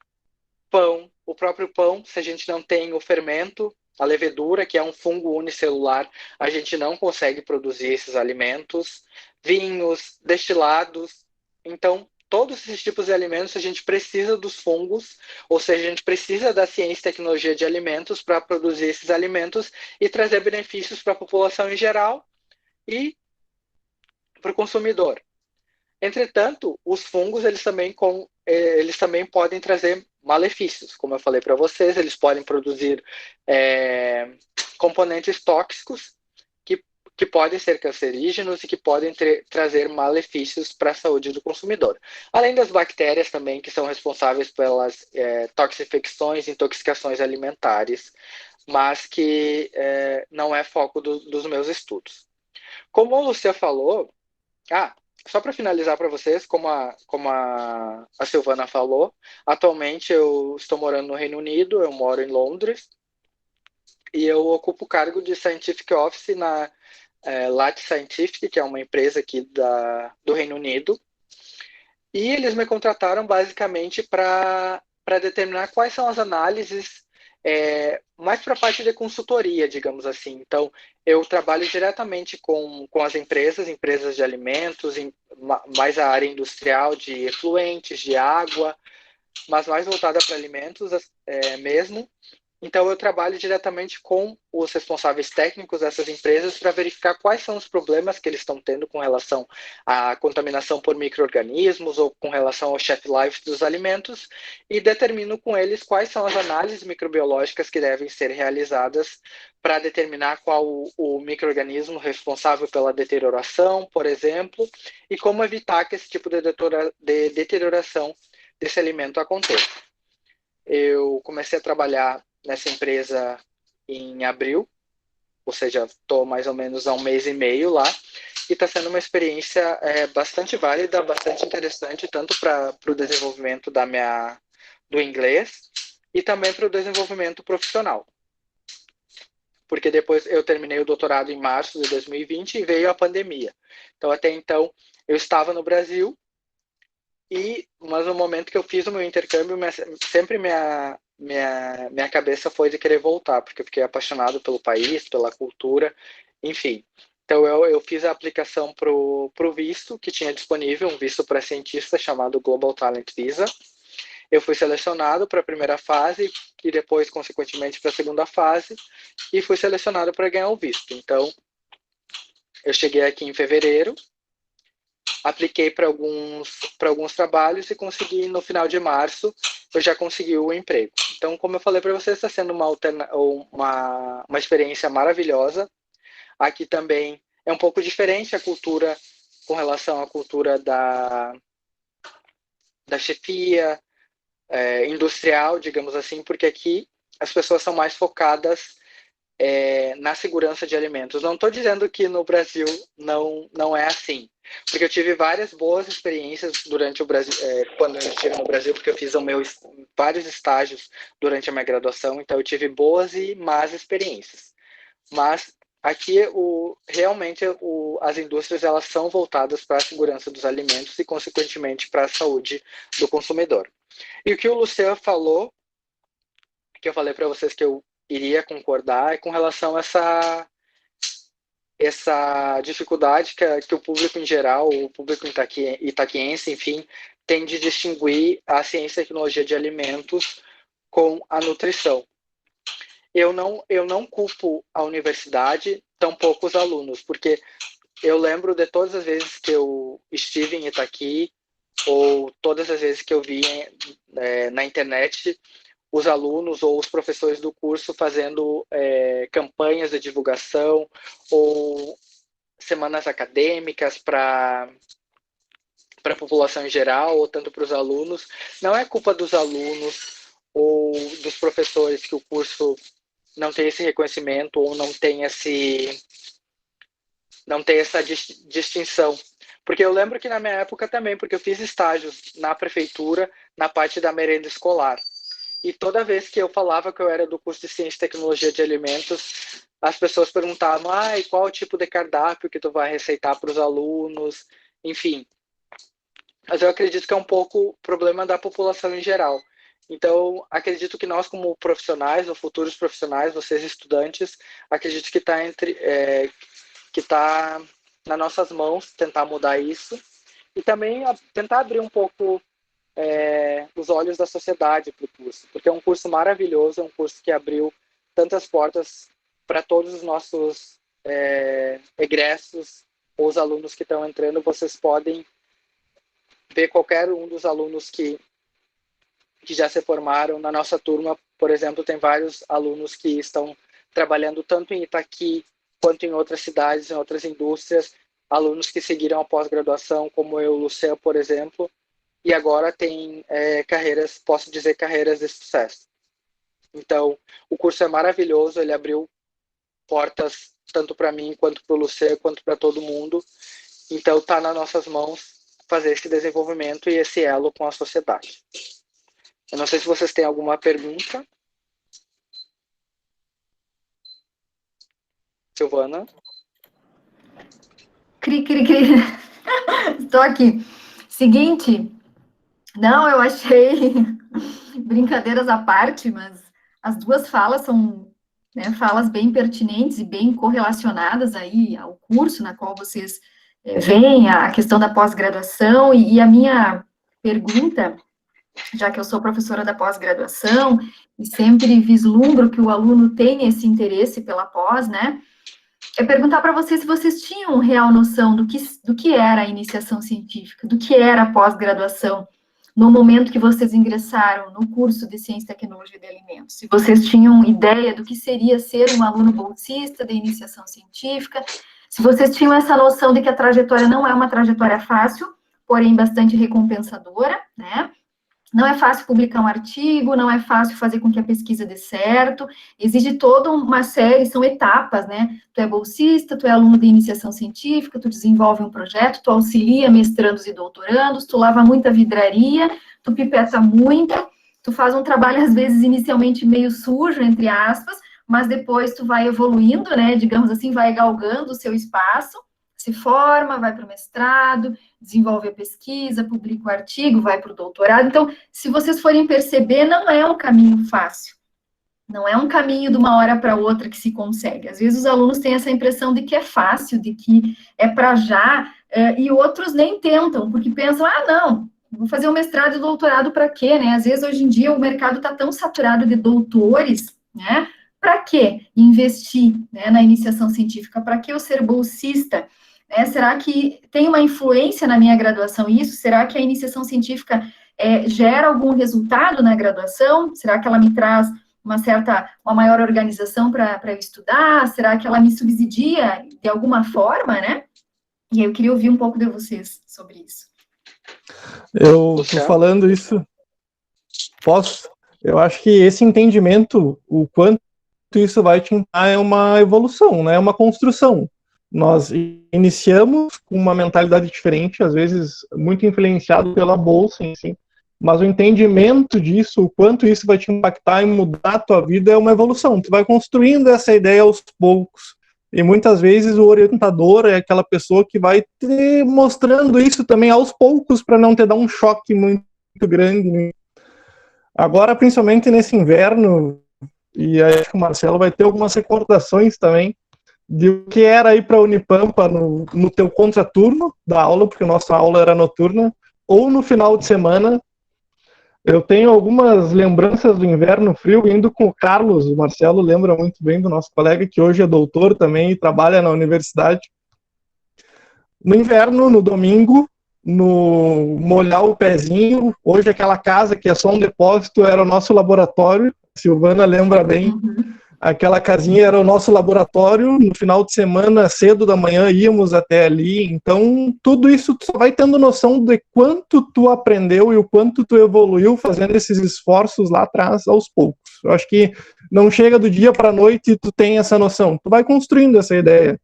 S2: pão, o próprio pão, se a gente não tem o fermento, a levedura, que é um fungo unicelular, a gente não consegue produzir esses alimentos. Vinhos, destilados. Então, todos esses tipos de alimentos, a gente precisa dos fungos, ou seja, a gente precisa da ciência e tecnologia de alimentos para produzir esses alimentos e trazer benefícios para a população em geral e para o consumidor. Entretanto, os fungos, eles também podem trazer malefícios. Como eu falei para vocês, eles podem produzir componentes tóxicos que podem ser cancerígenos e que podem trazer malefícios para a saúde do consumidor. Além das bactérias também, que são responsáveis pelas toxinfecções e intoxicações alimentares, mas que não é foco dos meus estudos. Como a Lúcia falou, só para finalizar para vocês, como a Silvana falou, atualmente eu estou morando no Reino Unido, eu moro em Londres, e eu ocupo o cargo de Scientific Office na Lat Scientific, que é uma empresa aqui do Reino Unido, e eles me contrataram basicamente para determinar quais são as análises mais para a parte de consultoria, digamos assim. Então, eu trabalho diretamente com as empresas de alimentos, mais a área industrial de efluentes, de água, mas mais voltada para alimentos mesmo. Então, eu trabalho diretamente com os responsáveis técnicos dessas empresas para verificar quais são os problemas que eles estão tendo com relação à contaminação por micro-organismos ou com relação ao shelf life dos alimentos e determino com eles quais são as análises microbiológicas que devem ser realizadas para determinar qual o micro-organismo responsável pela deterioração, por exemplo, e como evitar que esse tipo de deterioração desse alimento aconteça. Eu comecei a trabalhar nessa empresa em abril, ou seja, estou mais ou menos há 1 mês e meio lá, e está sendo uma experiência bastante válida, bastante interessante, tanto para o desenvolvimento do inglês e também para o desenvolvimento profissional. Porque depois eu terminei o doutorado em março de 2020 e veio a pandemia. Então, até então, eu estava no Brasil, mas no momento que eu fiz o meu intercâmbio, sempre minha cabeça foi de querer voltar, porque eu fiquei apaixonado pelo país, pela cultura, enfim. Então, eu fiz a aplicação para o visto que tinha disponível, um visto para cientista chamado Global Talent Visa. Eu fui selecionado para a primeira fase e depois, consequentemente, para a segunda fase e fui selecionado para ganhar o visto. Então, eu cheguei aqui em fevereiro, apliquei para alguns trabalhos e consegui, no final de março, eu já consegui o emprego. Então, como eu falei para vocês, está sendo uma experiência maravilhosa. Aqui também é um pouco diferente a cultura com relação à cultura da chefia industrial, digamos assim, porque aqui as pessoas são mais focadas na segurança de alimentos. Não estou dizendo que no Brasil não é assim, porque eu tive várias boas experiências durante o Brasil, quando eu estive no Brasil, porque eu fiz vários estágios durante a minha graduação, então eu tive boas e más experiências. Mas aqui realmente as indústrias elas são voltadas para a segurança dos alimentos e consequentemente para a saúde do consumidor. E o que o Luciano falou, que eu falei para vocês que eu iria concordar, é com relação a essa dificuldade que o público em geral, o público itaquiense, enfim, tem de distinguir a ciência e tecnologia de alimentos com a nutrição. Eu não culpo a universidade, tampouco os alunos, porque eu lembro de todas as vezes que eu estive em Itaqui, ou todas as vezes que eu vi na internet os alunos ou os professores do curso fazendo campanhas de divulgação ou semanas acadêmicas para a população em geral, ou tanto para os alunos. Não é culpa dos alunos ou dos professores que o curso não tem esse reconhecimento ou não tem essa distinção. Porque eu lembro que na minha época também, porque eu fiz estágios na prefeitura, na parte da merenda escolar. E toda vez que eu falava que eu era do curso de Ciência e Tecnologia de Alimentos, as pessoas perguntavam, e qual o tipo de cardápio que tu vai receitar para os alunos, enfim. Mas eu acredito que é um pouco problema da população em geral. Então, acredito que nós, como profissionais, ou futuros profissionais, vocês estudantes, acredito que está nas nossas mãos tentar mudar isso e também tentar abrir um pouco os olhos da sociedade para o curso, porque é um curso maravilhoso, é um curso que abriu tantas portas para todos os nossos egressos ou os alunos que estão entrando. Vocês podem ver qualquer um dos alunos que que já se formaram. Na nossa turma, por exemplo, tem vários alunos que estão trabalhando tanto em Itaqui quanto em outras cidades, em outras indústrias, alunos que seguiram a pós-graduação, como eu, Luciano, por exemplo, e agora tem carreiras, posso dizer, carreiras de sucesso. Então, o curso é maravilhoso, ele abriu portas tanto para mim, quanto para o Luciano, quanto para todo mundo. Então, está nas nossas mãos fazer esse desenvolvimento e esse elo com a sociedade. Eu não sei se vocês têm alguma pergunta. Silvana?
S1: Cri. Estou aqui. Seguinte, não, eu achei, brincadeiras à parte, mas as duas falas são, né, falas bem pertinentes e bem correlacionadas aí ao curso na qual vocês veem, a questão da pós-graduação, e a minha pergunta, já que eu sou professora da pós-graduação, e sempre vislumbro que o aluno tem esse interesse pela pós, né, é perguntar para vocês se vocês tinham real noção do que era a iniciação científica, do que era a pós-graduação, no momento que vocês ingressaram no curso de Ciência e Tecnologia de Alimentos. Se vocês tinham ideia do que seria ser um aluno bolsista de iniciação científica, se vocês tinham essa noção de que a trajetória não é uma trajetória fácil, porém bastante recompensadora, né? Não é fácil publicar um artigo, não é fácil fazer com que a pesquisa dê certo, exige toda uma série, são etapas, né? Tu é bolsista, tu é aluno de iniciação científica, tu desenvolve um projeto, tu auxilia mestrandos e doutorandos, tu lava muita vidraria, tu pipeta muito, tu faz um trabalho, às vezes, inicialmente meio sujo, entre aspas, mas depois tu vai evoluindo, né? Digamos assim, vai galgando o seu espaço, se forma, vai para o mestrado, desenvolve a pesquisa, publica o artigo, vai para o doutorado. Então, se vocês forem perceber, não é um caminho fácil. Não é um caminho de uma hora para outra que se consegue. Às vezes os alunos têm essa impressão de que é fácil, de que é para já, e outros nem tentam, porque pensam, não, vou fazer um mestrado e doutorado para quê, né? Às vezes, hoje em dia, o mercado está tão saturado de doutores, né? Para que investir, né, na iniciação científica? Para que eu ser bolsista? Será que tem uma influência na minha graduação isso? Será que a iniciação científica gera algum resultado na graduação? Será que ela me traz uma maior organização para eu estudar? Será que ela me subsidia de alguma forma, né? E eu queria ouvir um pouco de vocês sobre isso.
S4: Eu estou falando isso, posso? Eu acho que esse entendimento, o quanto isso vai te impactar, é uma evolução, né? É uma construção. Nós iniciamos com uma mentalidade diferente, às vezes muito influenciado pela bolsa em si, mas o entendimento disso, o quanto isso vai te impactar e mudar a tua vida, é uma evolução. Tu vai construindo essa ideia aos poucos, e muitas vezes o orientador é aquela pessoa que vai te mostrando isso também aos poucos, para não te dar um choque muito grande. Agora, principalmente nesse inverno, e acho que o Marcelo vai ter algumas recordações também, de o que era ir para a Unipampa no teu contraturno da aula, porque a nossa aula era noturna, ou no final de semana. Eu tenho algumas lembranças do inverno frio indo com o Carlos, o Marcelo lembra muito bem do nosso colega, que hoje é doutor também e trabalha na universidade. No inverno, no domingo, no molhar o pezinho, hoje aquela casa que é só um depósito era o nosso laboratório, a Silvana lembra bem. Aquela casinha era o nosso laboratório, no final de semana, cedo da manhã, íamos até ali, então tudo isso tu só vai tendo noção de quanto tu aprendeu e o quanto tu evoluiu fazendo esses esforços lá atrás, aos poucos. Eu acho que não chega do dia para a noite e tu tem essa noção, tu vai construindo essa ideia.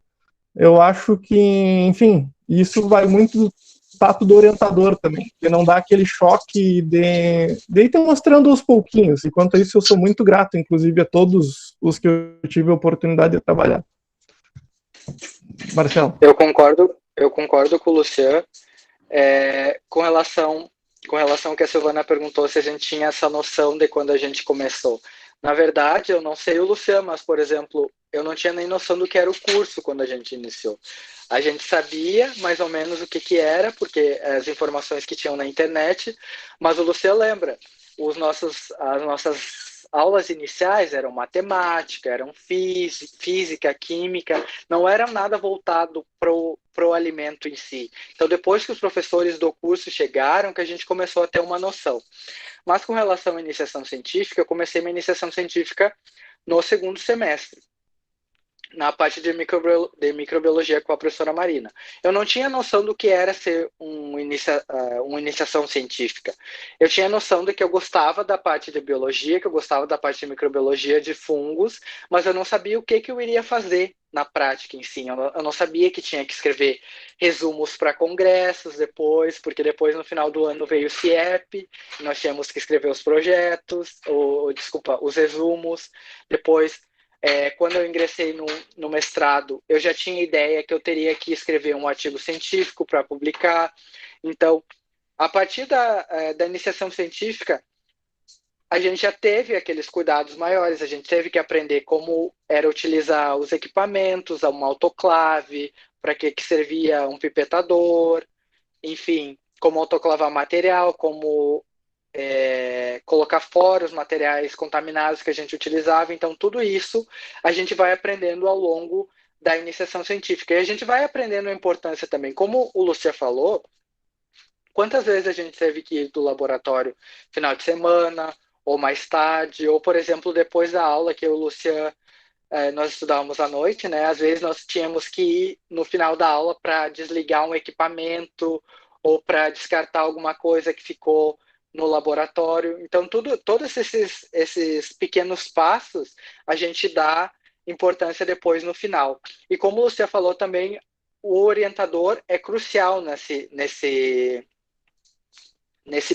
S4: Eu acho que, enfim, isso vai muito do tato do orientador também, que não dá aquele choque de ir te mostrando aos pouquinhos. E quanto a isso, eu sou muito grato, inclusive, a todos os que eu tive a oportunidade de trabalhar. Marcelo.
S2: Eu concordo com o Luciano. Com relação ao que a Silvana perguntou, se a gente tinha essa noção de quando a gente começou. Na verdade, eu não sei o Luciano, mas, por exemplo, eu não tinha nem noção do que era o curso quando a gente iniciou. A gente sabia mais ou menos o que era, porque as informações que tinham na internet, mas o Luciano lembra, as nossas aulas iniciais eram matemática, eram física, química, não era nada voltado pro alimento em si. Então, depois que os professores do curso chegaram, que a gente começou a ter uma noção. Mas com relação à iniciação científica, eu comecei minha iniciação científica no segundo semestre, na parte de microbiologia com a professora Marina. Eu não tinha noção do que era ser uma iniciação científica. Eu tinha noção de que eu gostava da parte de biologia, que eu gostava da parte de microbiologia de fungos, mas eu não sabia o que eu iria fazer na prática em si. Eu não sabia que tinha que escrever resumos para congressos depois, porque depois no final do ano veio o CIEP, nós tínhamos que escrever os projetos, os resumos, depois quando eu ingressei no mestrado, eu já tinha ideia que eu teria que escrever um artigo científico para publicar. Então, a partir da iniciação científica, a gente já teve aqueles cuidados maiores, a gente teve que aprender como era utilizar os equipamentos, uma autoclave, para que servia um pipetador, enfim, como autoclavar material, como colocar fora os materiais contaminados que a gente utilizava. Então, tudo isso a gente vai aprendendo ao longo da iniciação científica. E a gente vai aprendendo a importância também. Como o Lúcia falou, quantas vezes a gente teve que ir do laboratório final de semana, ou mais tarde, ou, por exemplo, depois da aula, que eu e o Lúcia, nós estudávamos à noite, né? Às vezes nós tínhamos que ir no final da aula para desligar um equipamento, ou para descartar alguma coisa que ficou no laboratório. Então, todos esses pequenos passos a gente dá importância depois no final. E como o Lúcia falou também, o orientador é crucial nesse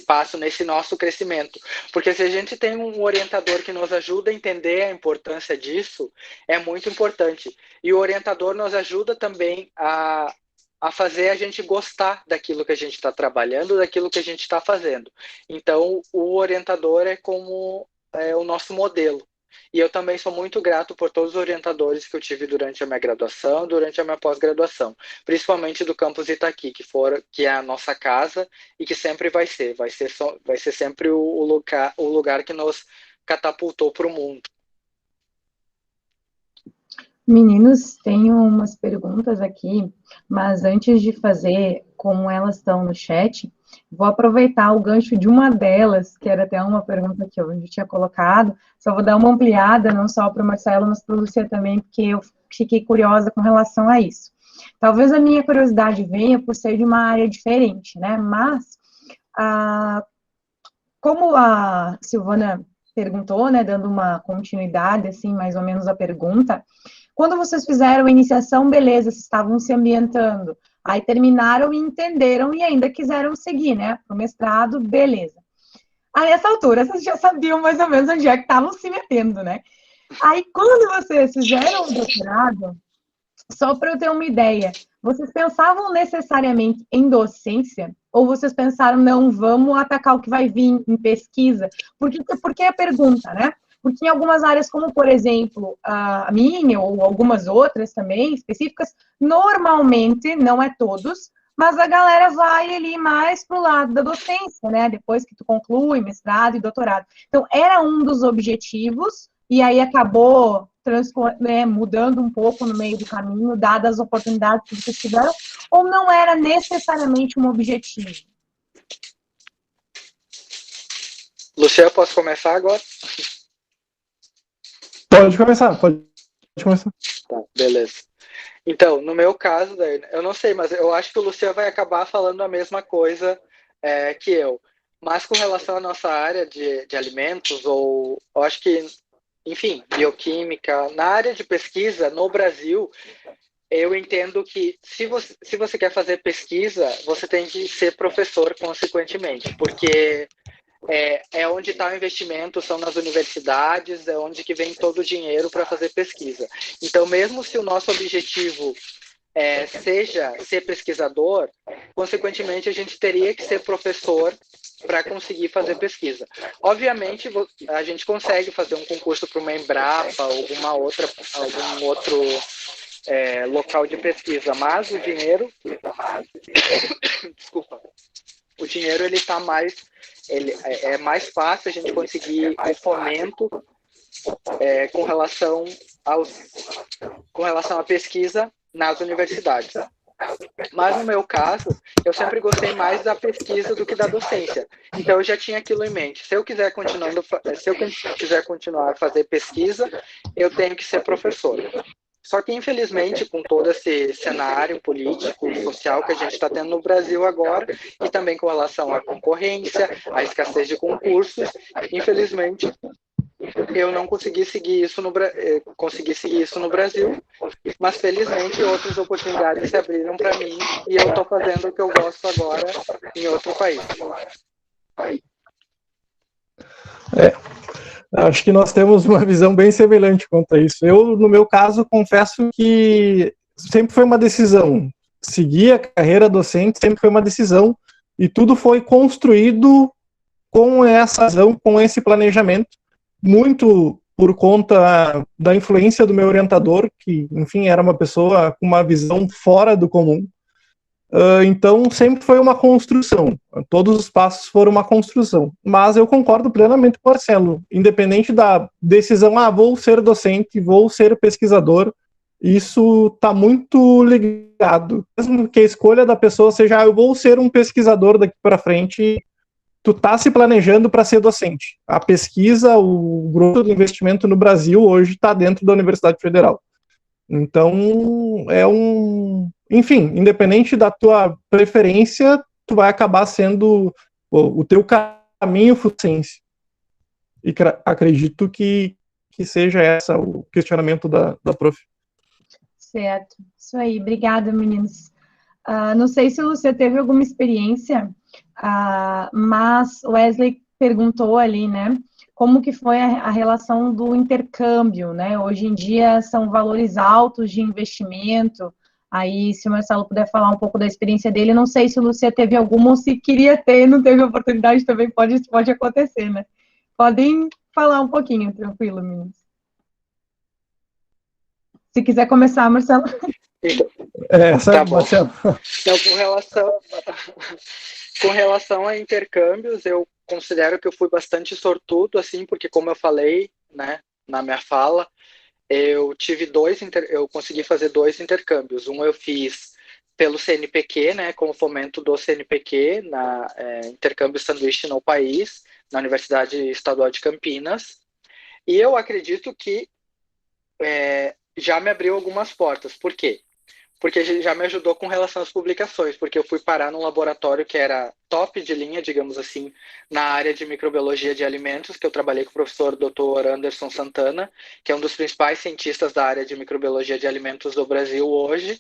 S2: passo, nesse nosso crescimento. Porque se a gente tem um orientador que nos ajuda a entender a importância disso, é muito importante. E o orientador nos ajuda também a fazer a gente gostar daquilo que a gente está trabalhando, daquilo que a gente está fazendo. Então, o orientador é como o nosso modelo. E eu também sou muito grato por todos os orientadores que eu tive durante a minha graduação, durante a minha pós-graduação, principalmente do campus Itaqui, que é a nossa casa e que sempre vai ser sempre o lugar que nos catapultou para o mundo.
S3: Meninos, tenho umas perguntas aqui, mas antes de fazer como elas estão no chat, vou aproveitar o gancho de uma delas, que era até uma pergunta que eu já tinha colocado, só vou dar uma ampliada, não só para o Marcelo, mas para o Lúcia também, porque eu fiquei curiosa com relação a isso. Talvez a minha curiosidade venha por ser de uma área diferente, né? Mas, como a Silvana perguntou, né, dando uma continuidade, assim, mais ou menos a pergunta, quando vocês fizeram a iniciação, beleza, vocês estavam se ambientando, aí terminaram e entenderam e ainda quiseram seguir, né, para o mestrado, beleza. Aí, nessa altura, vocês já sabiam mais ou menos onde é que estavam se metendo, né? Aí, quando vocês fizeram o doutorado, só para eu ter uma ideia, vocês pensavam necessariamente em docência? Ou vocês pensaram, não, vamos atacar o que vai vir em pesquisa? Porque a pergunta, né? Porque em algumas áreas, como, por exemplo, a minha ou algumas outras também, específicas, normalmente, não é todos, mas a galera vai ali mais para o lado da docência, né? Depois que tu conclui mestrado e doutorado. Então, era um dos objetivos, e aí acabou mudando um pouco no meio do caminho, dadas as oportunidades que vocês tiveram, ou não era necessariamente um objetivo?
S2: Luciano, posso começar agora?
S4: Pode começar.
S2: Tá, beleza. Então, no meu caso, eu não sei, mas eu acho que o Luciano vai acabar falando a mesma coisa que eu. Mas com relação à nossa área de alimentos, ou eu acho que, enfim, bioquímica, na área de pesquisa, no Brasil, eu entendo que se você quer fazer pesquisa, você tem que ser professor, consequentemente, porque é onde está o investimento, são nas universidades, é onde que vem todo o dinheiro para fazer pesquisa. Então, mesmo se o nosso objetivo seja ser pesquisador, consequentemente, a gente teria que ser professor para conseguir fazer pesquisa. Obviamente, a gente consegue fazer um concurso para uma Embrapa, algum outro local de pesquisa, mas o dinheiro, desculpa, o dinheiro ele está mais é mais fácil a gente conseguir o fomento com relação à pesquisa nas universidades. Mas no meu caso, eu sempre gostei mais da pesquisa do que da docência. Então eu já tinha aquilo em mente. Se eu quiser continuar a fazer pesquisa, eu tenho que ser professor. Só que, infelizmente, com todo esse cenário político, social que a gente está tendo no Brasil agora, e também com relação à concorrência, à escassez de concursos, infelizmente, eu não consegui seguir isso no Brasil, mas felizmente outras oportunidades se abriram para mim e eu estou fazendo o que eu gosto agora em outro país.
S4: Acho que nós temos uma visão bem semelhante quanto a isso. Eu, no meu caso, confesso que sempre foi uma decisão. Seguir a carreira docente sempre foi uma decisão e tudo foi construído com essa visão, com esse planejamento, muito por conta da influência do meu orientador, que, enfim, era uma pessoa com uma visão fora do comum. Então, sempre foi uma construção. Todos os passos foram uma construção. Mas eu concordo plenamente com o Marcelo. Independente da decisão, vou ser docente, vou ser pesquisador, isso está muito ligado. Mesmo que a escolha da pessoa seja, eu vou ser um pesquisador daqui para frente, tu está se planejando para ser docente. A pesquisa, o grupo do investimento no Brasil hoje está dentro da Universidade Federal. Então, enfim, independente da tua preferência, tu vai acabar sendo o teu caminho ciência. E acredito que seja esse o questionamento da prof.
S3: Certo, isso aí. Obrigada, meninos. Não sei se você teve alguma experiência, mas Wesley perguntou ali, né? Como que foi a relação do intercâmbio, né? Hoje em dia são valores altos de investimento. Aí, se o Marcelo puder falar um pouco da experiência dele, não sei se o Lúcia teve alguma ou se queria ter, não teve oportunidade também, pode acontecer, né? Podem falar um pouquinho, tranquilo, meninos. Se quiser começar, Marcelo.
S2: Tá bom. Marcelo. Então, com relação a intercâmbios, eu considero que eu fui bastante sortudo, assim, porque como eu falei, né, na minha fala, eu consegui fazer 2 intercâmbios. Um eu fiz pelo CNPq, né, com o fomento do CNPq, intercâmbio sanduíche no país, na Universidade Estadual de Campinas. E eu acredito que já me abriu algumas portas. Por quê? Porque já me ajudou com relação às publicações, porque eu fui parar num laboratório que era top de linha, digamos assim, na área de microbiologia de alimentos, que eu trabalhei com o professor Dr. Anderson Santana, que é um dos principais cientistas da área de microbiologia de alimentos do Brasil hoje.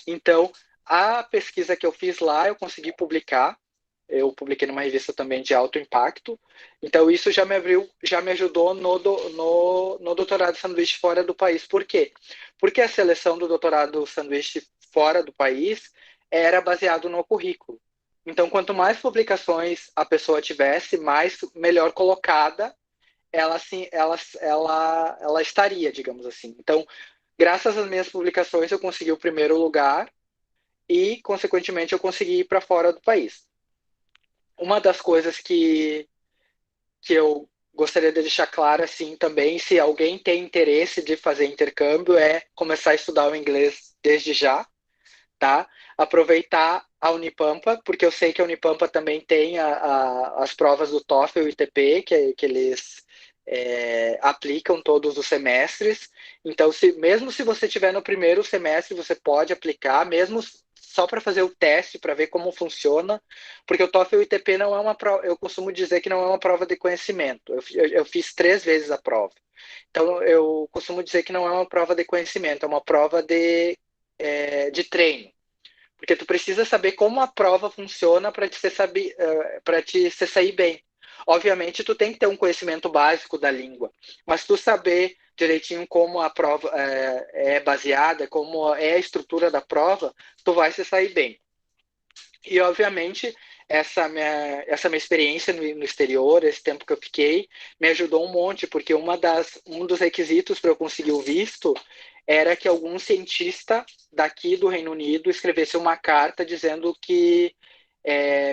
S2: Então, a pesquisa que eu fiz lá, eu consegui publicar. Eu publiquei numa revista também de alto impacto. Então, isso já me ajudou no doutorado sanduíche fora do país. Por quê? Porque a seleção do doutorado sanduíche fora do país era baseado no currículo. Então, quanto mais publicações a pessoa tivesse, melhor colocada ela estaria, digamos assim. Então, graças às minhas publicações, eu consegui o primeiro lugar e, consequentemente, eu consegui ir para fora do país. Uma das coisas que eu gostaria de deixar claro, assim, também, se alguém tem interesse de fazer intercâmbio, é começar a estudar o inglês desde já, tá? Aproveitar a Unipampa, porque eu sei que a Unipampa também tem as provas do TOEFL e TP, que eles aplicam todos os semestres. Então, mesmo se você estiver no primeiro semestre, você pode aplicar, mesmo só para fazer o teste, para ver como funciona, porque o TOEFL e o ITP não é uma prova, eu costumo dizer que não é uma prova de conhecimento. Eu fiz 3 vezes a prova. Então, eu costumo dizer que não é uma prova de conhecimento, é uma prova de treino. Porque tu precisa saber como a prova funciona para te sair bem. Obviamente, tu tem que ter um conhecimento básico da língua, mas tu saber direitinho como a prova é baseada, como é a estrutura da prova, tu vai se sair bem. E, obviamente, essa minha experiência no exterior, esse tempo que eu fiquei, me ajudou um monte, porque um dos requisitos para eu conseguir o visto era que algum cientista daqui do Reino Unido escrevesse uma carta dizendo que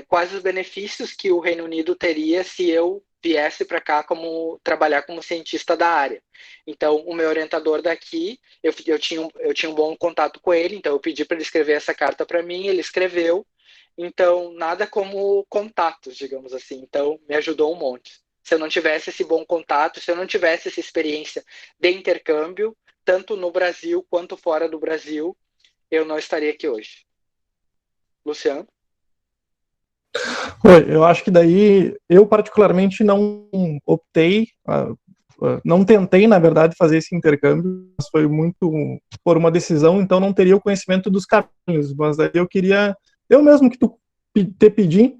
S2: quais os benefícios que o Reino Unido teria se eu viesse para cá trabalhar como cientista da área. Então, o meu orientador daqui, eu tinha um bom contato com ele, então eu pedi para ele escrever essa carta para mim, ele escreveu. Então, nada como contatos, digamos assim. Então, me ajudou um monte. Se eu não tivesse esse bom contato, se eu não tivesse essa experiência de intercâmbio, tanto no Brasil quanto fora do Brasil, eu não estaria aqui hoje. Luciano?
S4: Oi, eu acho que daí eu particularmente não optei, não tentei, na verdade, fazer esse intercâmbio, mas foi muito por uma decisão, então não teria o conhecimento dos caminhos, mas daí eu queria, eu mesmo que tu te pedi,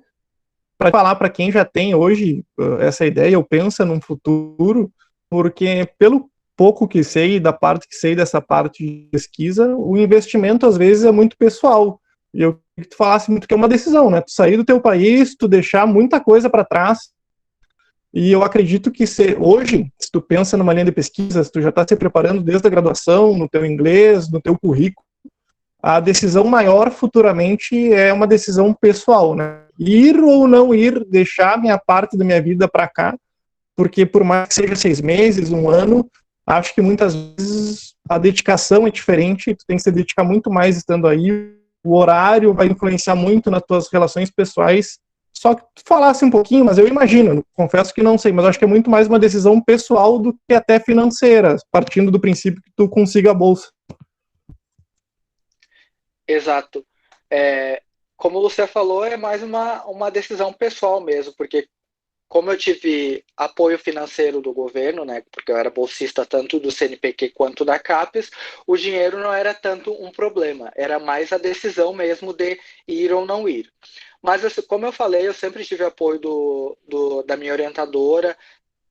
S4: para falar para quem já tem hoje essa ideia, ou pensa num futuro, porque pelo pouco que sei, da parte que sei dessa parte de pesquisa, o investimento às vezes é muito pessoal. E eu queria que tu falasse muito que é uma decisão, né? Tu sair do teu país, tu deixar muita coisa para trás. E eu acredito que hoje, se tu pensa numa linha de pesquisa, se tu já está se preparando desde a graduação, no teu inglês, no teu currículo, a decisão maior futuramente é uma decisão pessoal, né? Ir ou não ir, deixar minha parte da minha vida para cá, porque por mais que seja 6 meses, um ano, acho que muitas vezes a dedicação é diferente, tu tem que se dedicar muito mais estando aí, o horário vai influenciar muito nas tuas relações pessoais. Só que tu falasse um pouquinho, mas eu imagino, confesso que não sei, mas acho que é muito mais uma decisão pessoal do que até financeira, partindo do princípio que tu consiga a bolsa.
S2: Exato. Como você falou, é mais uma decisão pessoal mesmo, porque como eu tive apoio financeiro do governo, né, porque eu era bolsista tanto do CNPq quanto da CAPES, o dinheiro não era tanto um problema, era mais a decisão mesmo de ir ou não ir. Mas, como eu falei, eu sempre tive apoio da minha orientadora,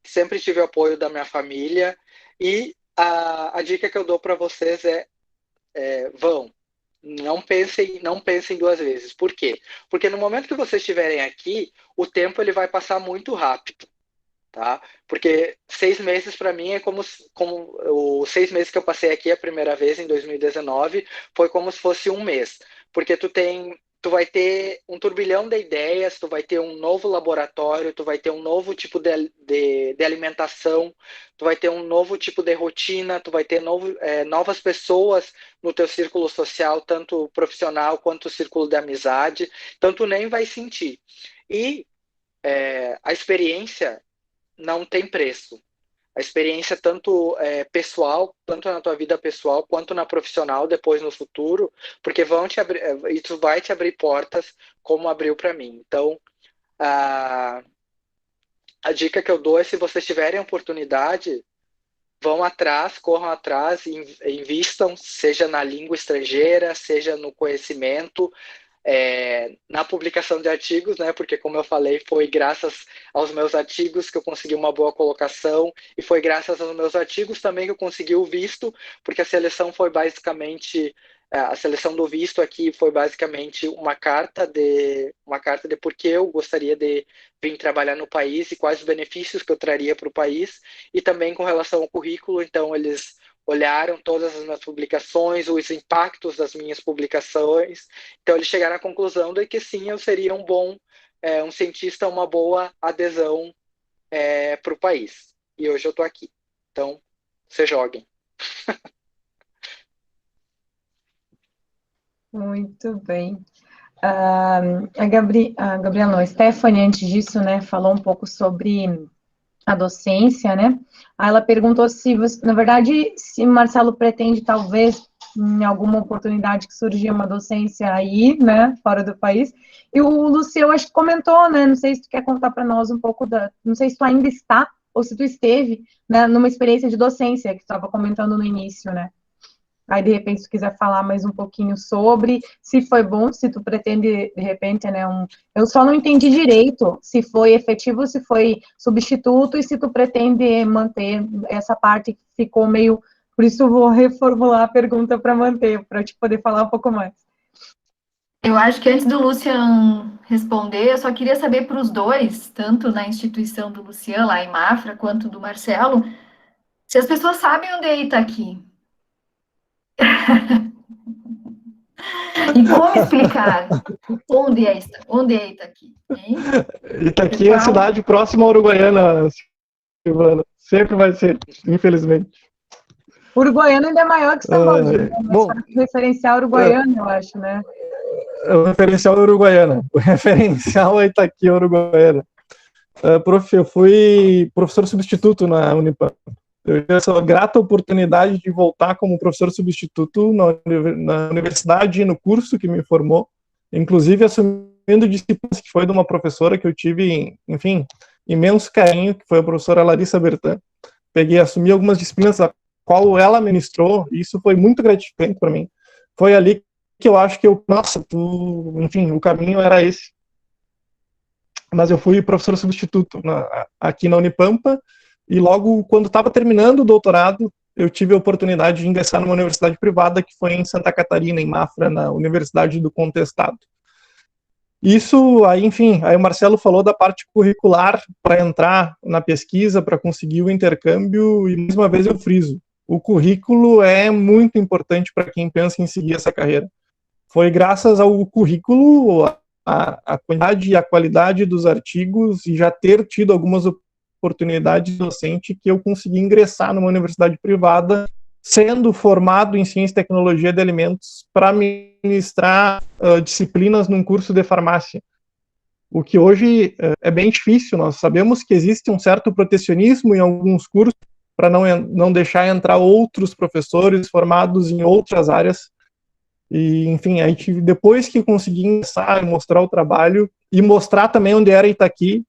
S2: sempre tive apoio da minha família, e a dica que eu dou para vocês vão. Não pensem duas vezes. Por quê? Porque no momento que vocês estiverem aqui, o tempo ele vai passar muito rápido, tá? Porque 6 meses para mim é como os 6 meses que eu passei aqui a primeira vez em 2019 foi como se fosse um mês, porque tu vai ter um turbilhão de ideias, tu vai ter um novo laboratório, tu vai ter um novo tipo de alimentação, tu vai ter um novo tipo de rotina, tu vai ter novas pessoas no teu círculo social, tanto profissional quanto círculo de amizade, então tu nem vai sentir. E a experiência não tem preço. A experiência tanto pessoal, tanto na tua vida pessoal, quanto na profissional, depois no futuro, porque isso vai te abrir portas, como abriu para mim. Então, a dica que eu dou é, se vocês tiverem oportunidade, vão atrás, corram atrás, invistam, seja na língua estrangeira, seja no conhecimento, na publicação de artigos, né? Porque, como eu falei, foi graças aos meus artigos que eu consegui uma boa colocação, e foi graças aos meus artigos também que eu consegui o visto, porque a seleção do visto aqui foi basicamente uma carta de por que eu gostaria de vir trabalhar no país e quais os benefícios que eu traria para o país, e também com relação ao currículo. Então eles olharam todas as minhas publicações, os impactos das minhas publicações, então eles chegaram à conclusão de que sim, eu seria um cientista, uma boa adesão para o país. E hoje eu estou aqui. Então, se joguem.
S3: Muito bem. A Gabriela, não, a Stephanie, antes disso, né, falou um pouco sobre a docência, né? Aí ela perguntou se, na verdade, se Marcelo pretende, talvez, em alguma oportunidade que surgir uma docência aí, né, fora do país. E o Luciano, acho que comentou, né, não sei se tu quer contar para nós um pouco não sei se tu ainda está, ou se tu esteve, né, numa experiência de docência, que tu estava comentando no início, né? Aí, de repente, se tu quiser falar mais um pouquinho sobre, se foi bom, se tu pretende, de repente, né, eu só não entendi direito se foi efetivo, se foi substituto, e se tu pretende manter essa parte que ficou meio... Por isso eu vou reformular a pergunta para manter, para eu te poder falar um pouco mais.
S1: Eu acho que antes do Lucian responder, eu só queria saber para os dois, tanto na instituição do Lucian, lá em Mafra, quanto do Marcelo, se as pessoas sabem onde é Itaqui. E como explicar onde é Itaqui? Hein?
S4: Itaqui é a cidade próxima à Uruguaiana, Silvana. Sempre vai ser, infelizmente.
S3: Uruguaiana ainda é maior que São Paulo, né?
S4: Bom,
S3: referencial uruguaiano, eu acho, né?
S4: O referencial é Uruguaiana. O referencial é Itaqui, Uruguaiana. Prof, eu fui professor substituto na Unipam. Eu tive essa grata oportunidade de voltar como professor substituto na universidade, no curso que me formou, inclusive assumindo disciplinas que foi de uma professora que eu tive, enfim, imenso carinho, que foi a professora Larissa Bertan. Assumi algumas disciplinas a qual ela ministrou, e isso foi muito gratificante para mim. Foi ali que eu acho que enfim, o caminho era esse. Mas eu fui professor substituto aqui na Unipampa, e logo quando estava terminando o doutorado, eu tive a oportunidade de ingressar numa universidade privada, que foi em Santa Catarina, em Mafra, na Universidade do Contestado. Isso, aí, enfim, aí o Marcelo falou da parte curricular para entrar na pesquisa, para conseguir o intercâmbio, e mais uma vez eu friso, o currículo é muito importante para quem pensa em seguir essa carreira. Foi graças ao currículo, a quantidade e a qualidade dos artigos, e já ter tido algumas oportunidades docentes, que eu consegui ingressar numa universidade privada, sendo formado em Ciência e Tecnologia de Alimentos, para ministrar disciplinas num curso de farmácia. O que hoje é bem difícil. Nós sabemos que existe um certo protecionismo em alguns cursos, para não deixar entrar outros professores formados em outras áreas. E, enfim, aí depois que consegui ingressar, mostrar o trabalho, e mostrar também onde era Itaqui,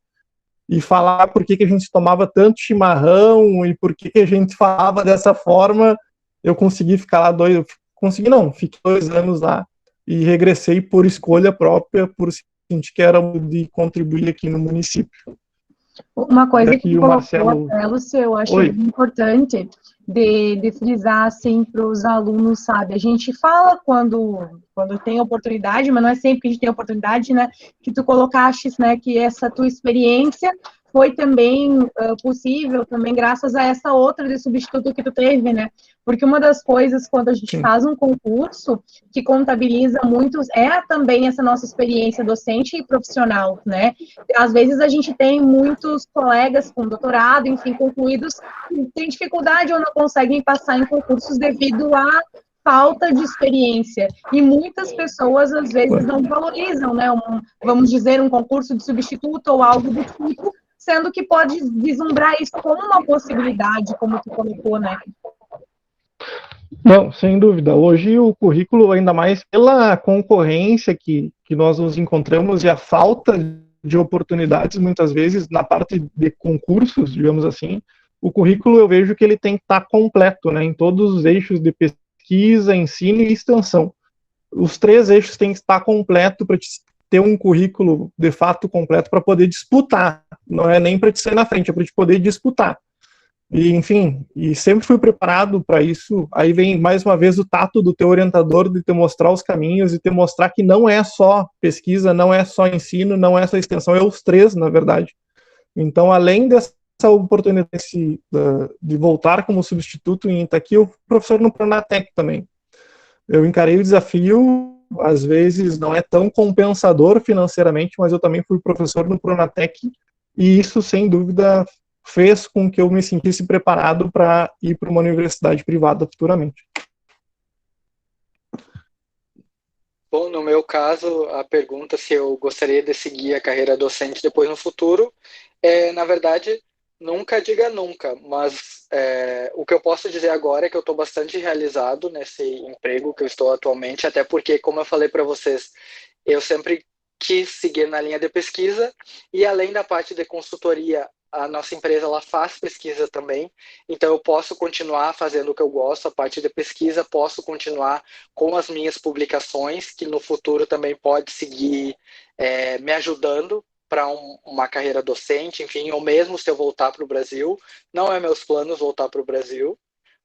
S4: e falar por que a gente tomava tanto chimarrão, e por que a gente falava dessa forma, eu consegui ficar lá fiquei 2 anos lá, e regressei por escolha própria, por sentir que era de contribuir aqui no município.
S3: Uma coisa que
S4: o Marcelo,
S3: Lúcio, eu acho muito importante de frisar, assim, para os alunos, sabe? A gente fala quando tem oportunidade, mas não é sempre que a gente tem oportunidade, né? Que tu colocaste, né, que essa tua experiência foi também possível, também graças a essa outra de substituto que tu teve, né? Porque uma das coisas, quando a gente faz um concurso, que contabiliza muito, é também essa nossa experiência docente e profissional, né? Às vezes a gente tem muitos colegas com doutorado, enfim, concluídos, que têm dificuldade ou não conseguem passar em concursos devido à falta de experiência. E muitas pessoas, às vezes, não valorizam, né? Vamos dizer, um concurso de substituto ou algo do tipo, sendo que pode vislumbrar isso como uma possibilidade, como tu colocou, né?
S4: Não, sem dúvida. Hoje o currículo, ainda mais pela concorrência que nós nos encontramos e a falta de oportunidades, muitas vezes, na parte de concursos, digamos assim, o currículo eu vejo que ele tem que estar completo, né, em todos os eixos de pesquisa, ensino e extensão. Os 3 eixos têm que estar completo para ter um currículo de fato completo para poder disputar. Não é nem para te sair na frente, é para te poder disputar. E, enfim, e sempre fui preparado para isso. Aí vem, mais uma vez, o tato do teu orientador, de te mostrar os caminhos e te mostrar que não é só pesquisa, não é só ensino, não é só extensão, é os 3, na verdade. Então, além dessa oportunidade de voltar como substituto em Itaqui, eu fui professor no Pronatec também. Eu encarei o desafio, às vezes não é tão compensador financeiramente, mas eu também fui professor no Pronatec, e isso, sem dúvida, fez com que eu me sentisse preparado para ir para uma universidade privada futuramente.
S2: Bom, no meu caso, a pergunta se eu gostaria de seguir a carreira docente depois no futuro, na verdade, nunca diga nunca, mas o que eu posso dizer agora é que eu estou bastante realizado nesse emprego que eu estou atualmente, até porque, como eu falei para vocês, eu sempre quis seguir na linha de pesquisa, e além da parte de consultoria, a nossa empresa ela faz pesquisa também, então eu posso continuar fazendo o que eu gosto, a parte de pesquisa, posso continuar com as minhas publicações, que no futuro também pode seguir me ajudando para uma carreira docente, enfim, ou mesmo se eu voltar para o Brasil. Não é meus planos voltar para o Brasil,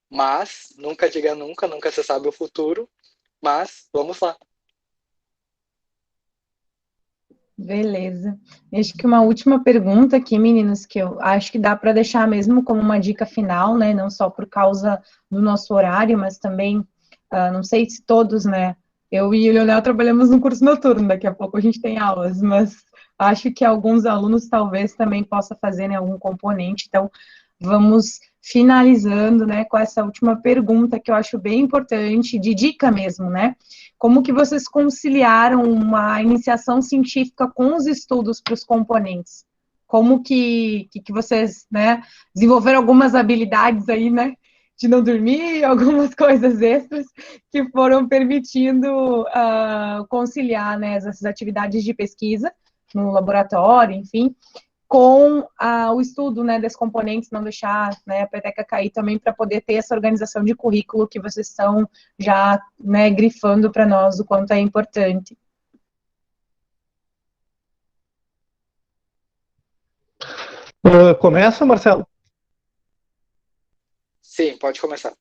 S2: mas nunca diga nunca, nunca se sabe o futuro, mas vamos lá.
S3: Beleza. Acho que uma última pergunta aqui, meninos, que eu acho que dá para deixar mesmo como uma dica final, né? Não só por causa do nosso horário, mas também, não sei se todos, né, Eu e o Leonel trabalhamos no curso noturno, daqui a pouco a gente tem aulas, mas acho que alguns alunos talvez também possa fazer, né, algum componente. Então, vamos finalizando, né, com essa última pergunta que eu acho bem importante, de dica mesmo, né? Como que vocês conciliaram uma iniciação científica com os estudos para os componentes? Como que vocês, né, desenvolveram algumas habilidades aí, né, de não dormir, algumas coisas extras que foram permitindo conciliar, né, essas atividades de pesquisa no laboratório, enfim, com o estudo, né, desses componentes, não deixar, né, a peteca cair também, para poder ter essa organização de currículo que vocês estão já, né, grifando para nós o quanto é importante.
S4: Começa, Marcelo?
S2: Sim, pode começar.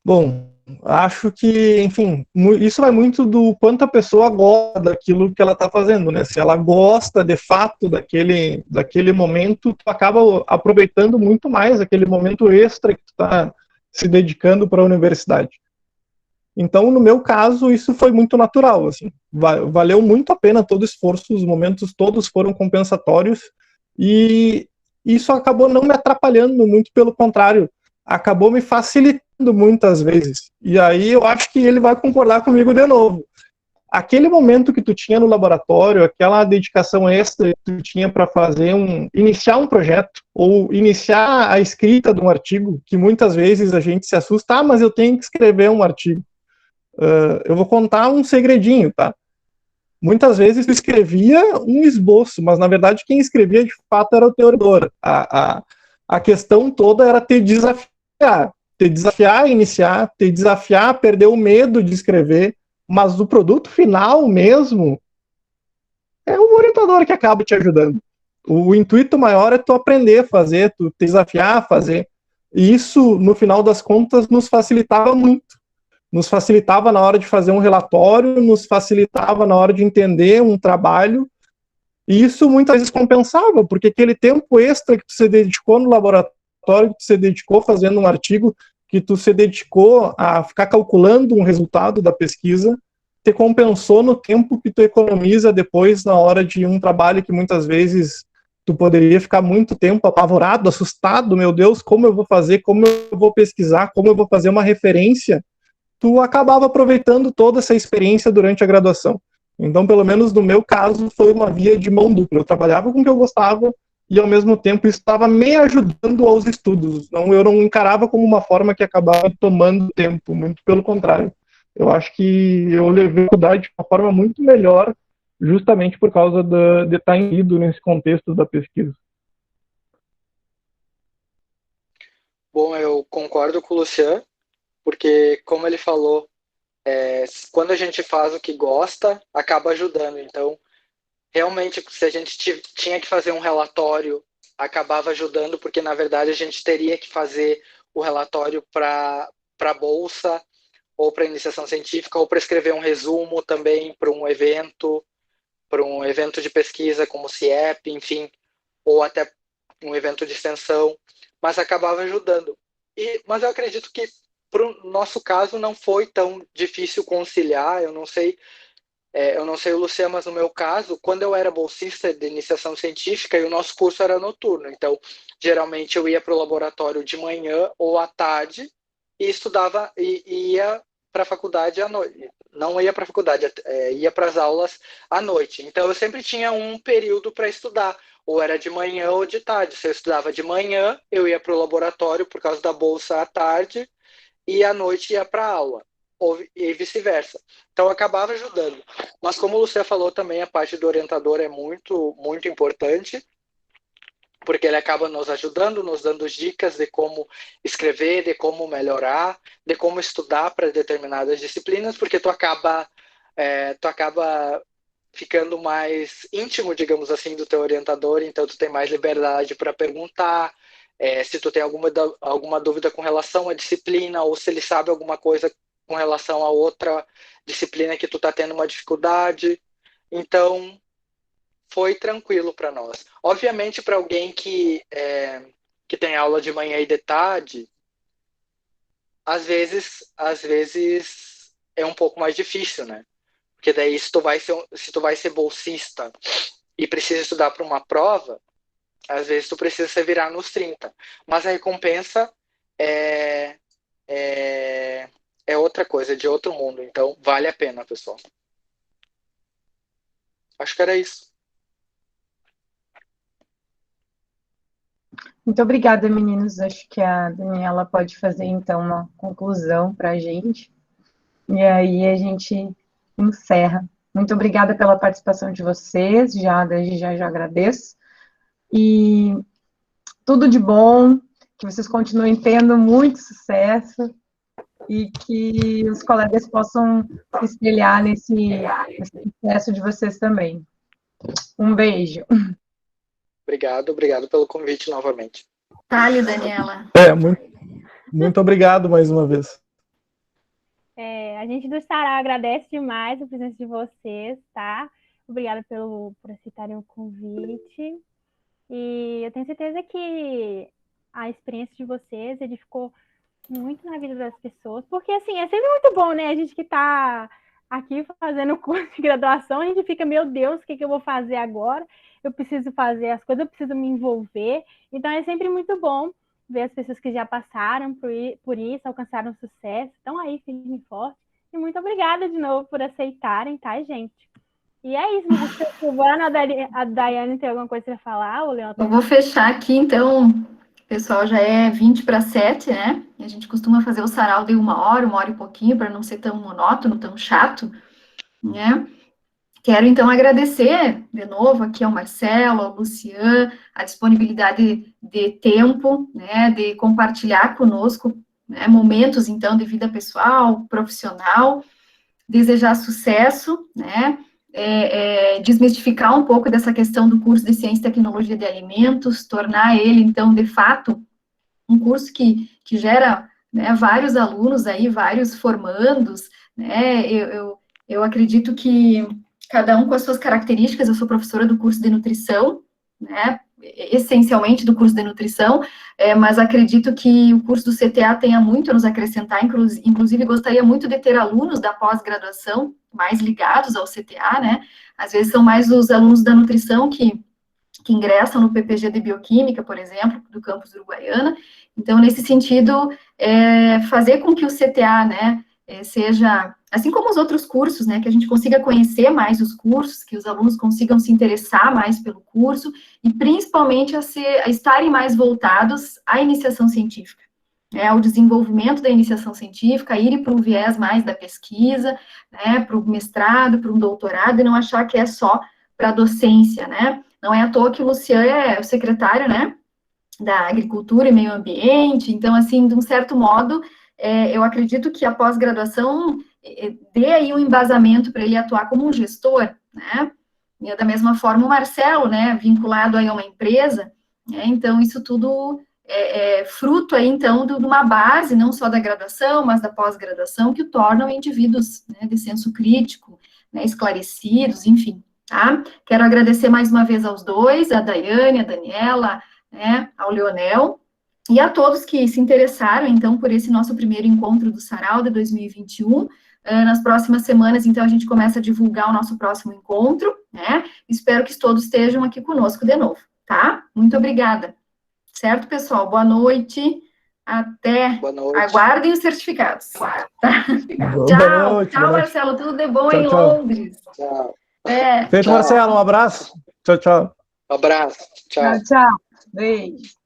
S4: Bom, acho que, enfim, isso vai muito do quanto a pessoa gosta daquilo que ela está fazendo, né? Se ela gosta de fato daquele momento, tu acaba aproveitando muito mais aquele momento extra que tu está se dedicando para a universidade. Então, no meu caso, isso foi muito natural, assim. Valeu muito a pena todo o esforço, os momentos todos foram compensatórios e isso acabou não me atrapalhando, muito pelo contrário, acabou me facilitando muitas vezes. E aí eu acho que ele vai concordar comigo de novo. Aquele momento que tu tinha no laboratório, aquela dedicação extra que tu tinha para fazer iniciar um projeto ou iniciar a escrita de um artigo, que muitas vezes a gente se assusta, mas eu tenho que escrever um artigo. Eu vou contar um segredinho, tá? Muitas vezes tu escrevia um esboço, mas na verdade quem escrevia de fato era o teu orientador. A questão toda era te desafiar a iniciar, te desafiar a perder o medo de escrever, mas o produto final mesmo é o orientador que acaba te ajudando. O intuito maior é tu aprender a fazer, tu te desafiar a fazer. E isso, no final das contas, nos facilitava muito. Nos facilitava na hora de fazer um relatório, nos facilitava na hora de entender um trabalho, e isso muitas vezes compensava, porque aquele tempo extra que tu se dedicou no laboratório, que tu se dedicou fazendo um artigo, que tu se dedicou a ficar calculando um resultado da pesquisa, te compensou no tempo que tu economiza depois na hora de um trabalho que muitas vezes tu poderia ficar muito tempo apavorado, assustado, meu Deus, como eu vou fazer, como eu vou pesquisar, como eu vou fazer uma referência, tu acabava aproveitando toda essa experiência durante a graduação. Então, pelo menos no meu caso, foi uma via de mão dupla. Eu trabalhava com o que eu gostava e, ao mesmo tempo, isso estava me ajudando aos estudos. Não, eu não encarava como uma forma que acabava tomando tempo, muito pelo contrário. Eu acho que eu levei a faculdade de uma forma muito melhor, justamente por causa de estar inserido nesse contexto da pesquisa.
S2: Bom, eu concordo com o Luciano, porque, como ele falou, quando a gente faz o que gosta, acaba ajudando. Então, realmente, se a gente tinha que fazer um relatório, acabava ajudando, porque, na verdade, a gente teria que fazer o relatório para a bolsa, ou para iniciação científica, ou para escrever um resumo também para um evento de pesquisa como o CIEP, enfim, ou até um evento de extensão, mas acabava ajudando. Mas eu acredito que para o nosso caso não foi tão difícil conciliar. Eu não sei o Luciano, mas no meu caso, quando eu era bolsista de iniciação científica, e o nosso curso era noturno, então geralmente eu ia para o laboratório de manhã ou à tarde e estudava e ia para a faculdade à noite. Não ia para a faculdade, ia para as aulas à noite. Então eu sempre tinha um período para estudar, ou era de manhã ou de tarde. Se eu estudava de manhã, eu ia para o laboratório por causa da bolsa à tarde, e à noite ia para a aula, e vice-versa. Então acabava ajudando. Mas como o Lucia falou também, a parte do orientador é muito, muito importante, porque ele acaba nos ajudando, nos dando dicas de como escrever, de como melhorar, de como estudar para determinadas disciplinas, porque tu acaba ficando mais íntimo, digamos assim, do teu orientador, então tu tem mais liberdade para perguntar, se tu tem alguma dúvida com relação à disciplina, ou se ele sabe alguma coisa com relação a outra disciplina que tu tá tendo uma dificuldade. Então, foi tranquilo para nós. Obviamente, para alguém que tem aula de manhã e de tarde, às vezes é um pouco mais difícil, né? Porque daí se tu vai ser bolsista e precisa estudar para uma prova, às vezes tu precisa se virar nos 30. Mas a recompensa é outra coisa, de outro mundo. Então, vale a pena, pessoal. Acho que era isso.
S3: Muito obrigada, meninos. Acho que a Daniela pode fazer, então, uma conclusão para a gente. E aí a gente encerra. Muito obrigada pela participação de vocês. Desde já agradeço. E tudo de bom, que vocês continuem tendo muito sucesso e que os colegas possam se espelhar nesse sucesso de vocês também. Um beijo.
S2: Obrigado pelo convite novamente.
S1: Thalia, Daniela.
S4: Muito obrigado mais uma vez.
S5: A gente do Sarau agradece demais a presença de vocês, tá? Obrigada por aceitarem o convite. E eu tenho certeza que a experiência de vocês edificou muito na vida das pessoas, porque, assim, é sempre muito bom, né? A gente que está aqui fazendo curso de graduação, a gente fica, meu Deus, o que eu vou fazer agora? Eu preciso fazer as coisas, eu preciso me envolver. Então, é sempre muito bom ver as pessoas que já passaram por isso, alcançaram sucesso, estão aí firme e forte. E muito obrigada de novo por aceitarem, tá, gente? E é isso, mas Silvana, a Daiane tem alguma coisa para falar? O Leon
S1: Eu vou fechar aqui, então, pessoal, já é 20:07, né? E a gente costuma fazer o sarau de 1 hora e pouquinho, para não ser tão monótono, tão chato, né? Quero, então, agradecer de novo aqui ao Marcelo, ao Lucian, a disponibilidade de tempo, né, de compartilhar conosco, né, momentos, então, de vida pessoal, profissional, desejar sucesso, né, desmistificar um pouco dessa questão do curso de Ciência e Tecnologia de Alimentos, tornar ele, então, de fato, um curso que gera, né, vários alunos aí, vários formandos, né, eu acredito que cada um com as suas características. Eu sou professora do curso de nutrição, né, essencialmente do curso de nutrição, mas acredito que o curso do CTA tenha muito a nos acrescentar, inclusive gostaria muito de ter alunos da pós-graduação mais ligados ao CTA, né, às vezes são mais os alunos da nutrição que ingressam no PPG de Bioquímica, por exemplo, do campus Uruguaiana. Então, nesse sentido, fazer com que o CTA, né, seja, assim como os outros cursos, né, que a gente consiga conhecer mais os cursos, que os alunos consigam se interessar mais pelo curso, e principalmente a estarem mais voltados à iniciação científica, ao desenvolvimento da iniciação científica, a irem para um viés mais da pesquisa, né, para o mestrado, para um doutorado, e não achar que é só para a docência, né. Não é à toa que o Lucian é o secretário, né, da Agricultura e Meio Ambiente. Então, assim, de um certo modo, eu acredito que a pós-graduação dê aí um embasamento para ele atuar como um gestor, né, e da mesma forma o Marcelo, né, vinculado aí a uma empresa, né, então isso tudo é fruto aí, então, de uma base, não só da graduação, mas da pós-graduação, que o tornam indivíduos, né, de senso crítico, né, esclarecidos, enfim, tá? Quero agradecer mais uma vez aos dois, a Daiane, a Daniela, né, ao Leonel, e a todos que se interessaram, então, por esse nosso primeiro encontro do Sarau de 2021. Nas próximas semanas, então, a gente começa a divulgar o nosso próximo encontro, né? Espero que todos estejam aqui conosco de novo, tá? Muito obrigada. Certo, pessoal? Boa noite. Até.
S2: Boa noite.
S1: Aguardem os certificados. Tá?
S4: Boa noite,
S1: tchau, Marcelo. Tudo de bom
S4: tchau,
S1: em
S4: tchau.
S1: Londres.
S2: Tchau.
S4: Feito,
S2: Tchau.
S4: Marcelo. Um abraço. Tchau, tchau.
S2: Um abraço. Tchau.
S3: Tchau, tchau. Beijo.